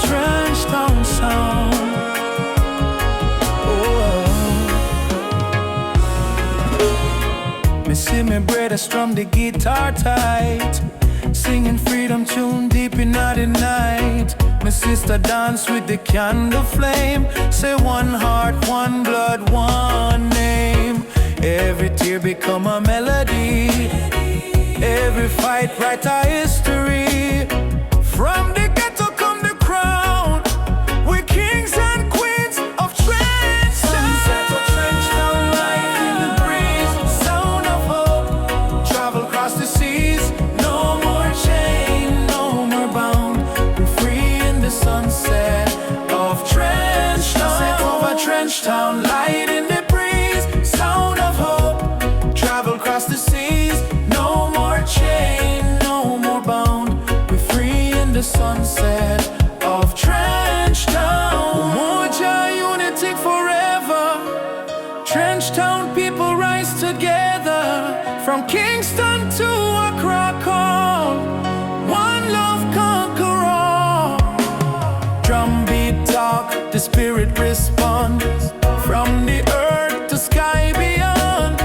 Trench Town sound. Me see me brother strum the guitar tight, singing freedom tune deep in the night. My sister dance with the candle flame. Say one heart, one blood, one name. Every tear become a melody. Every fight write a history. From the ghetto come the crown. We're kings and queens of Trench. Sunset of Trench Town, light in the breeze. Sound of hope, travel across the seas. No more chain, no more bound. We're free in the sunset of Trench Town. Sunset over Trench Town, light in the breeze. Sound of hope, travel across the seas. No more chain, no more bound. We're free in the sunset of Trench Town. Umoja unity forever. Trench Town people rise together. From Kingston to Accra call. One love conquer all. Drum beat talk, the spirit respond. From the earth to sky beyond,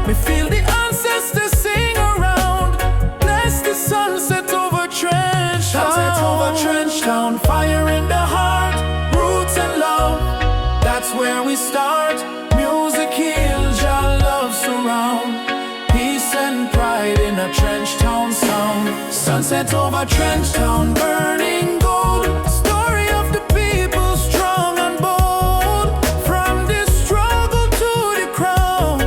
we feel the ancestors sing around. Bless the sunset over Trench Town. Sunset over Trench Town, fire in the heart, roots and love. That's where we start. Music heals, your love surround. Peace and pride in a Trench Town sound. Sunset over Trench Town, burning gold. Story of the people, strong and bold. From the struggle to the crown,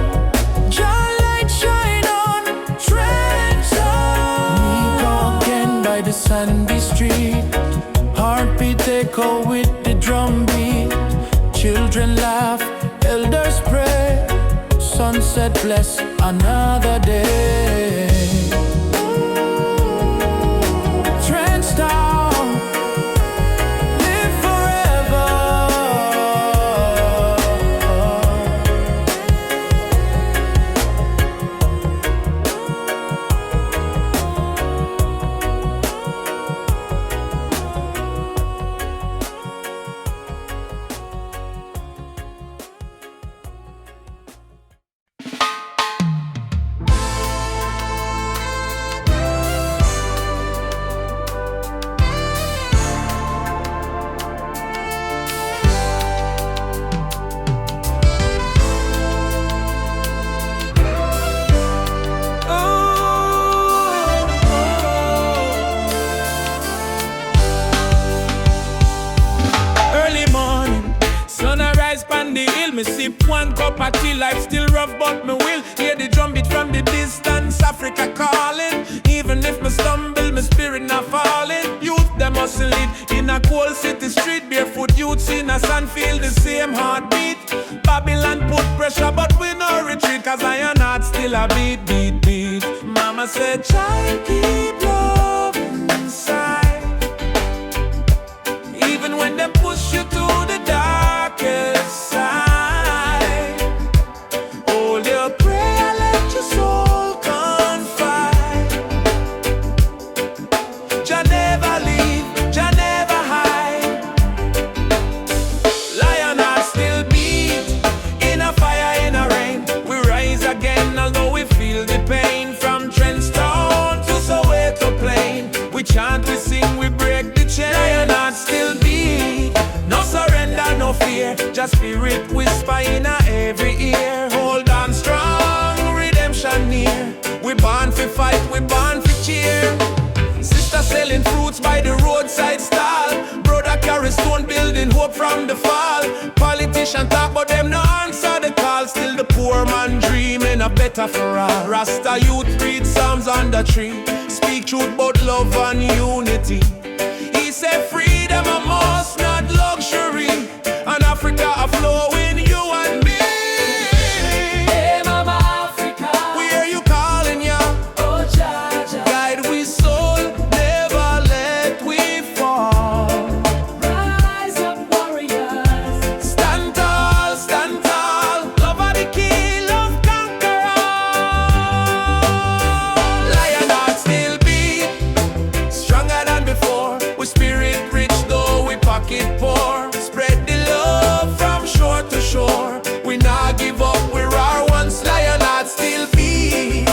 your light shine on Trench Town. We go again by the sandy street. Heartbeat echo with the drum beat. Children laugh, elders pray. Sunset bless another day. Trench Town, live forever. me sip one cup of tea, life still rough, but me will hear the drum beat from the distance. Africa calling, even if me stumble, my spirit not falling. Youth them hustle it in a cold city street. Barefoot youths in a sand feel the same heartbeat. Babylon put pressure, but we no retreat, cause iron heart still a beat, beat, beat. Mama said, child, keep love inside, even when they push you to the darkest side. Hold your prayer, let your soul confide. Jah never leave, Jah never hide. Lion heart still beat, in a fire, in a rain. We rise again, although we feel the pain. From Trenchtown to Soweto Plain, we chant, we sing, we break the chain. Lion heart still beat, no surrender, no fear. Just spirit whisper in a every ear. Hold on strong, redemption near. We born for fight, we born for cheer. Sister selling fruits by the roadside stall. Brother carry stone building hope from the fall. Politician talk but them no answer the call. Still the poor man dreaming a better for all. Rasta youth read psalms on the tree. Speak truth about love and unity. He said freedom a must, not luxury. And Africa a flowing you and me. Hey Mama Africa, We hear you calling ya. oh Jah Jah, Guide we soul, never let we fall. rise up warriors. Stand tall, love are the key, love conquer all. Lion heart still beat, stronger than before. We spirit rich though we pocket poor. Spread the love from shore to shore. We not give up, we are once. Lion heart still beat.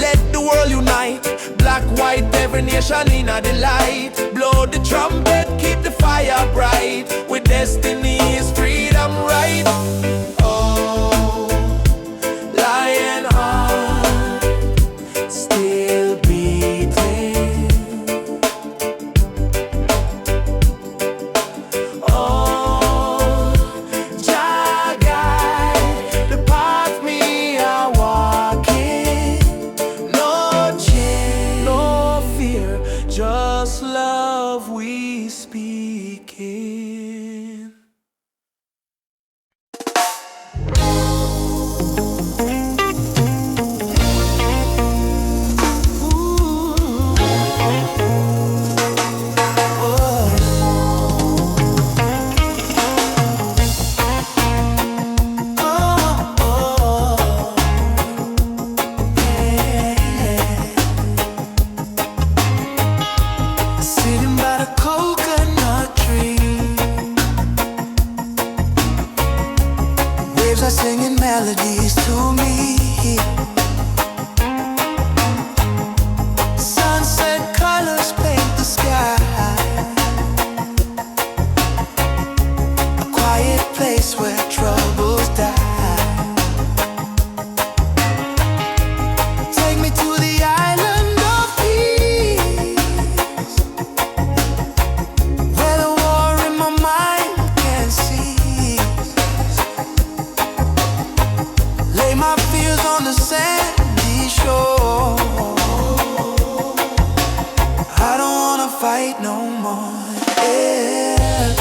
Let the world unite, black, white, every nation in a delight. Blow the trumpet, keep the fire bright. With destiny is freedom right. Oh, lion heart still beating. Oh, Jah guide the path me are walking. No change, no fear, just love we speaking. Sitting by the coconut tree, waves are singing melodies to me. Sunset colors paint the sky. A quiet place where troubles die. Take me to the island of peace, where the war in my mind can cease. Lay my fears on the sandy shore. I don't wanna fight no more. Yeah.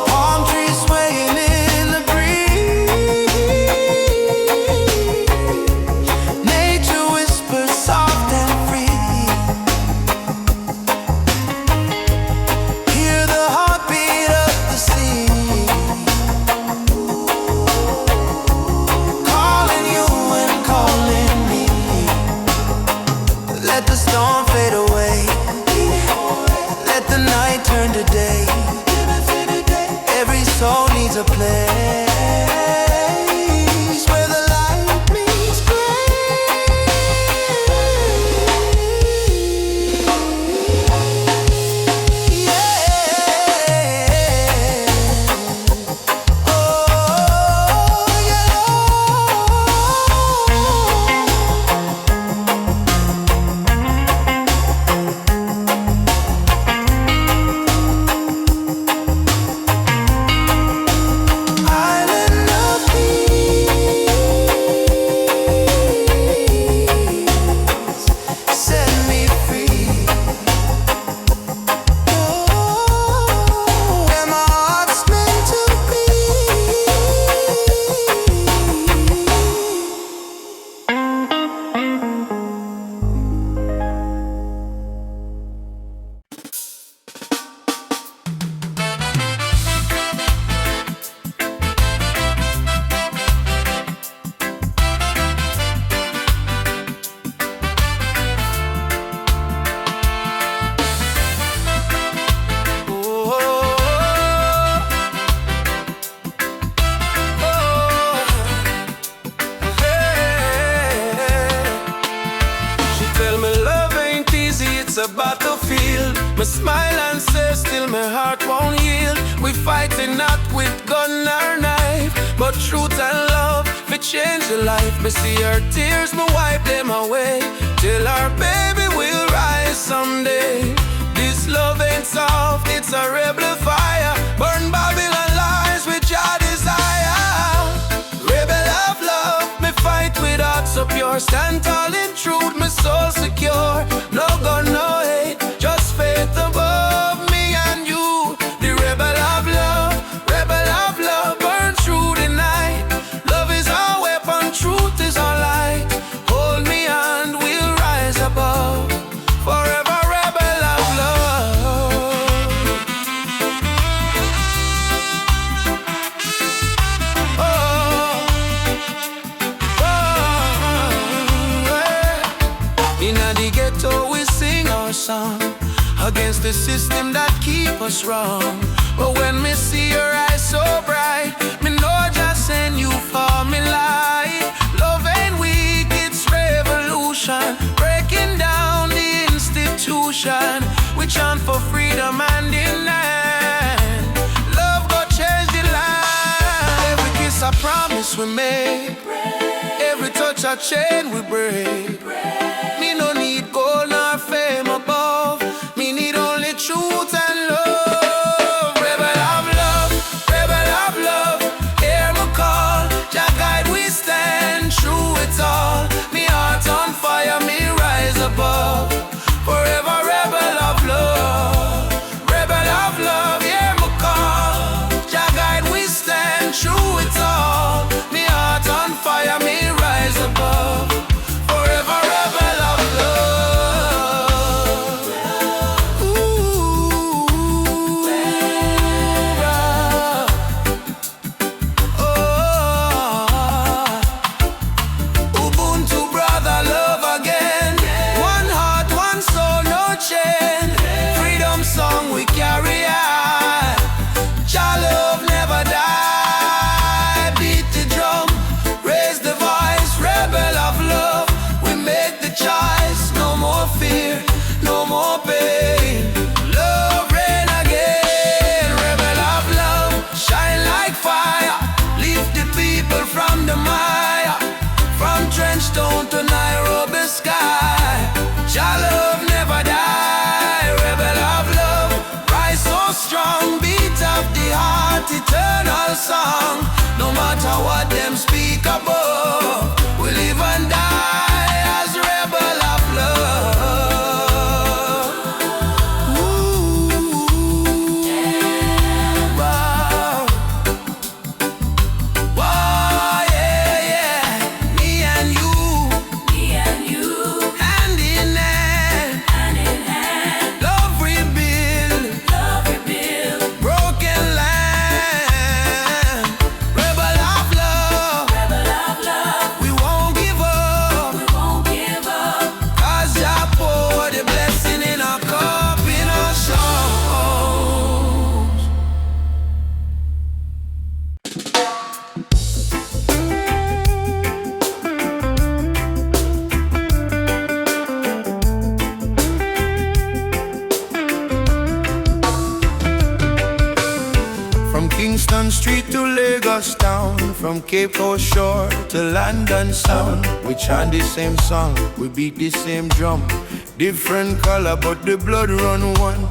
Palm trees swaying in the breeze. Nature whispers soft and free. Hear the heartbeat of the sea, calling you and calling me. Let the storm fade away. Let the night turn to day. Every soul needs a place where the light meets gray. Yeah. Oh, yeah. it's a battlefield. Me smile and say still my heart won't yield. We fighting not with gun or knife, but truth and love we change the life. Me see her tears, me wipe them away, till our baby will rise someday. This love ain't soft, it's a rebel fire. Burn Babylon lies with your desire. Rebel of love, me fight with heart so pure. Stand tall in truth, my soul secure. No gun, no hate, just faith above me and you. The rebel of love, burn through the night. Love is our weapon, truth is our light. Hold me and we'll rise above. Forever rebel of love. Inna the ghetto we sing our song against the system that keep us wrong. But when me see your eyes so bright, me know just send you for me light. Love ain't weak, it's revolution, breaking down the institution. We chant for freedom and in land. Love go change the land. Every kiss a promise we make, every touch a chain we break. Me no need gold nor fame above, me need only truth and love. Rebel of love, hear me call. Jah guide we stand through it all. Me heart on fire, me rise above. Forever rebel of love, hear me call. Jah guide we stand through it all. Me heart on fire, me rise above. Forever rebel of love. Ooh, Ubuntu brother, love again. One heart, one soul, no chain. Freedom song we carry on. Jah love never die. Beat the drum, raise the voice. Rebel of love, we make the choice. No more fear, no more pain. Love reign again. Rebel of love, shine like fire. Lift the people from the mire, from Trenchtown to Nairobi sky. Jah love never die. Rebel of love, rise so strong. Beat of the heart, eternal song. No matter what them speak above, we live and die as rebel of love. Ooh, wow. Wow, yeah, yeah. Me and you, hand in hand. Love rebuild, broken land. Rebel of love, we won't give up. 'Cause Jah pour the blessing in our cup, in our songs. From Kingston Street to Lagos town, from Cape Coast shore to London sound, we chant the same song, we beat the same drum. Different color but the blood run one.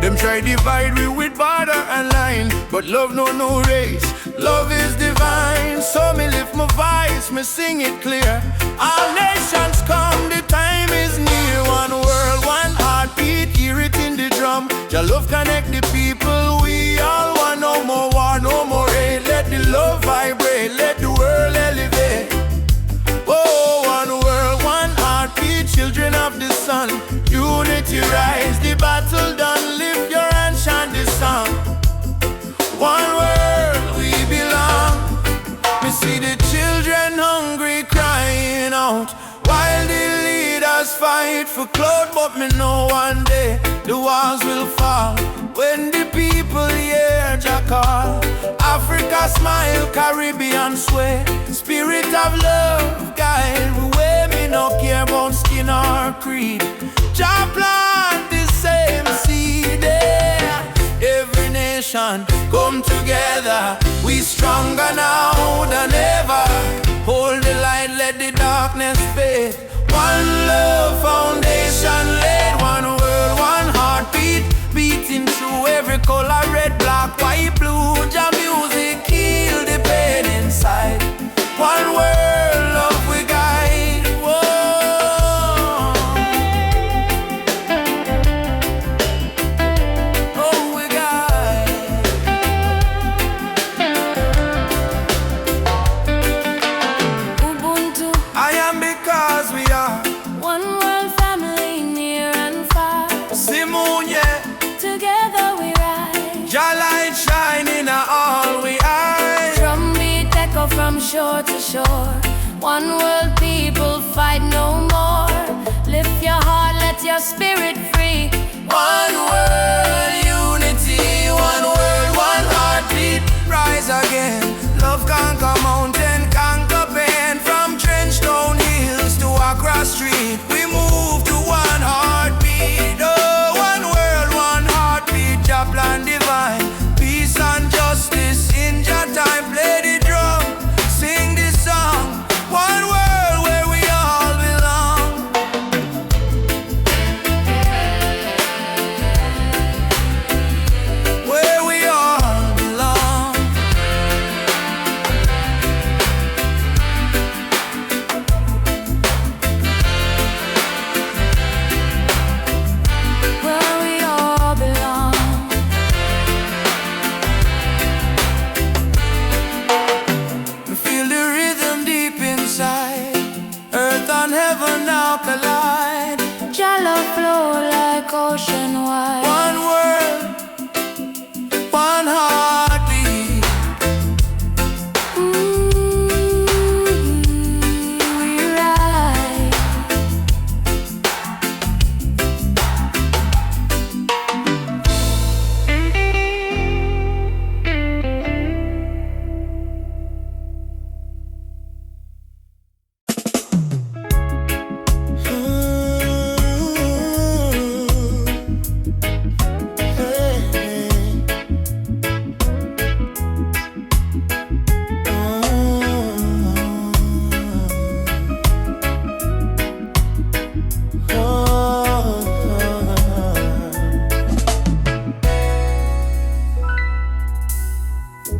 Them try divide we with border and line, but love no race, love is divine. So me lift my voice, me sing it clear. All nations come, the time is near. One world, one heartbeat, hear it in the drum. Jah love connect the people, we all want. No more war, no more hate. Let the love vibrate, let the world elevate. Oh, one world, one heartbeat, children of the sun. Unity rise, the battle done. Lift your hand, chant this song. One world, we belong. We see the children hungry, crying out, while the leaders fight for clout. But me know one day the walls will fall when the people hear Jah call. Africa smile, Caribbean sway. Spirit of love guide the way. Me no care about skin or creed. Jah plan nation come together. We stronger now than ever. Hold the light, let the darkness fade. One love foundation laid. One world, one heartbeat, beating through every color, red, black, white, blue. Jam music heal the pain inside. One world, love we guide. Whoa. Oh, we guide. Ubuntu, I am because we are one world family, near and far. Simon, yeah. Together we rise. Your light shining in all we eyes. Drumbeat echo from shore to shore. One world, people fight no more. Lift your heart, let your spirit free. One world, unity. One world, one heartbeat. Rise again. Love conquer mountain, conquer pain. From Trenchtown hills to Accra Street, we move to one heartbeat. Oh, one world, one heartbeat. Jah plan divine, peace and justice in Jah time. Play the drum, sing this song. One world where we all belong. Where we all belong. Where we all belong. Feel the rhythm deep inside. Earth and heaven now collide. Jalo flow like ocean wide. One world, one heartbeat. We ride.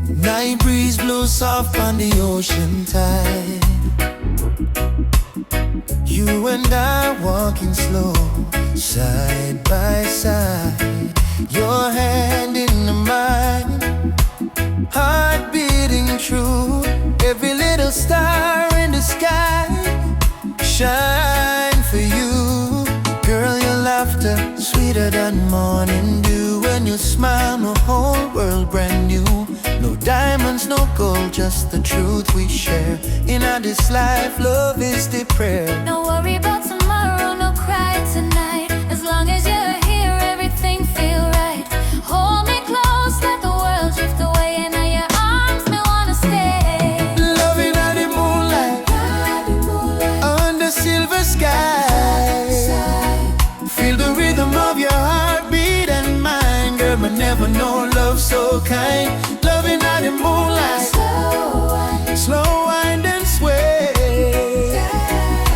Night breeze blows soft on the ocean tide. You and I walking slow, side by side. Your hand in mine, heart beating true. Every little star in the sky shine for you. Girl, your laughter sweeter than morning dew. When you smile, my whole world brand new. No diamonds, no gold, just the truth we share. In our this life, love is the prayer. No worry about tomorrow, no cry tonight. As long as you're here, everything feel right. Hold me close, let the world drift away. And in your arms, me wanna stay. Loving at the moonlight, under silver sky. Feel the rhythm of your heartbeat and mine. Girl, but never know love so kind. Loving at the moonlight, slow wind and sway.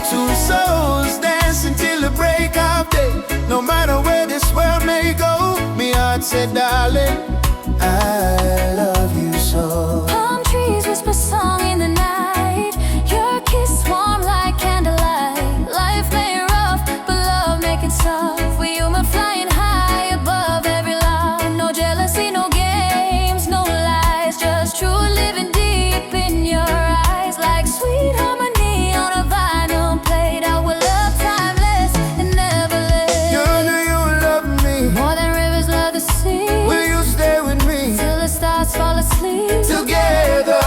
Two souls dancing till the break of day. No matter where this world may go, me heart said, darling, I love you so. Palm trees whisper song in the night. Your kiss warm like candlelight. Life may rough, but love make it soft. We human flying high above every line. No jealousy, no games, no lies. Just true living deep in your eyes. Like sweet harmony on a vinyl plate. Our love timeless and never late. Girl, do you love me? More than rivers love the sea. Will you stay with me? Till the stars fall asleep. Together,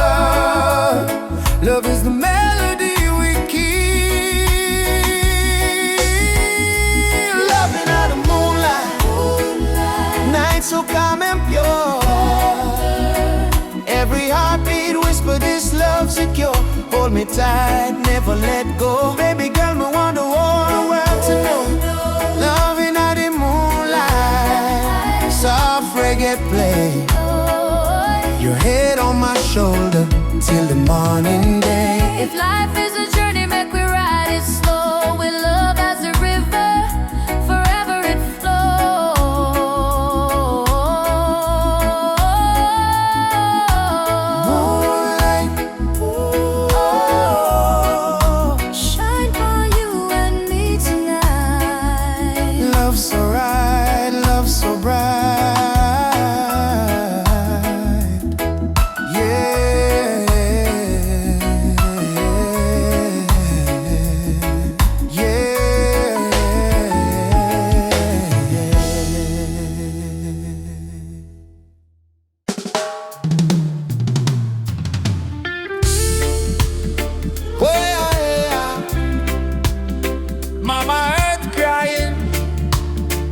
love is the melody we keep. Loving out the moonlight, night so calm and pure. Every heartbeat whisper this love secure. Hold me tight, never let go. Baby girl, me want the whole world to know. Loving out the moonlight, soft reggae play. your head on my shoulder till the morning day. If life is a journey, make we ride it slow. With love as a river, forever it flows. Moonlight, Oh, shine for you and me tonight. love so right, love so bright.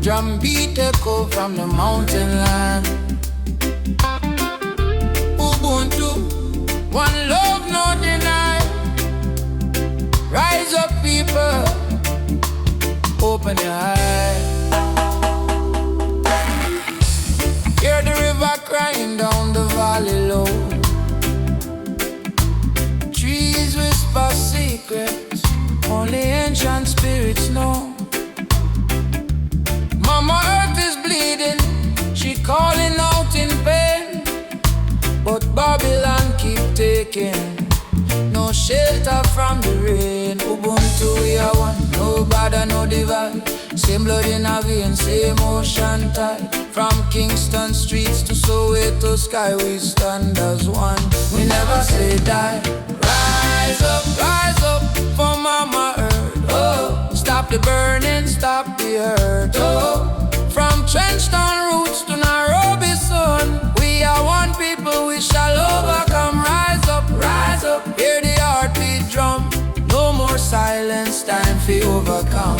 Drum beat echo from the mountain land. Ubuntu, one love, no deny. Rise up, people, open your eyes. Hear the river crying down the valley low. Trees whisper secrets only ancient spirits know. Mama Earth is bleeding, she calling out in pain. But Babylon keep taking no shelter from the rain. Ubuntu we are one, no border, no divide. Same blood in our veins, same ocean tide. From Kingston streets to Soweto sky, we stand as one. We never say die. Rise up for Mama Earth. Oh, stop the burning, stop the hurt. Oh, from Trenchtown roots to Nairobi sun, we are one people, we shall overcome. Rise up, hear the heartbeat drum. No more silence, time for overcome.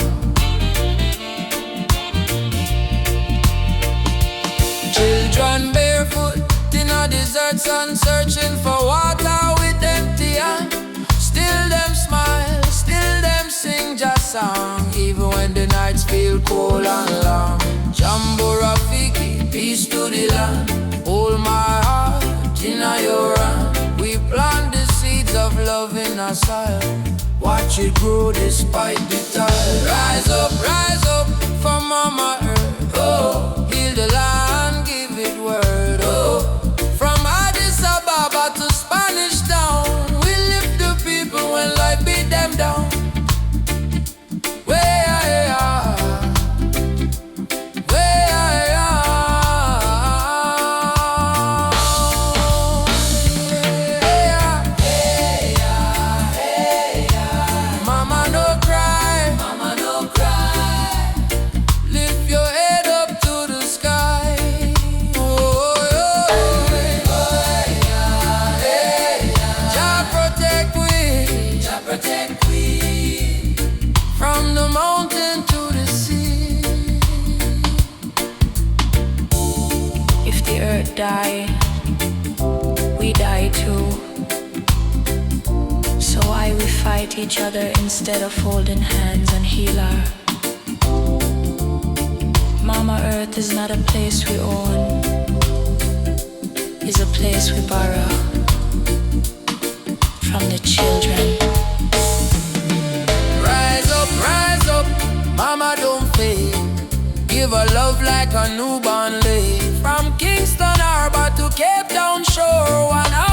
Children barefoot in a desert sun, searching for water with empty hands. Still them smile, still them sing just song, even when the nights feel cold and long. Jambo Rafiki, peace to the land. Hold my heart in your hand. We plant the seeds of love in our soil. Watch it grow despite the tide. Rise up for Mama Earth. Oh, heal the land, give it word. Oh, from Addis Ababa to Spanish Town, we lift the people when life beat them down. Die, we die too. So why we fight each other instead of holding hands and heal her? Mama Earth is not a place we own, it's a place we borrow from the children. Rise up, Mama don't fade. Give her love like a newborn lay. From Kingston Harbor to Cape Town shore, one hour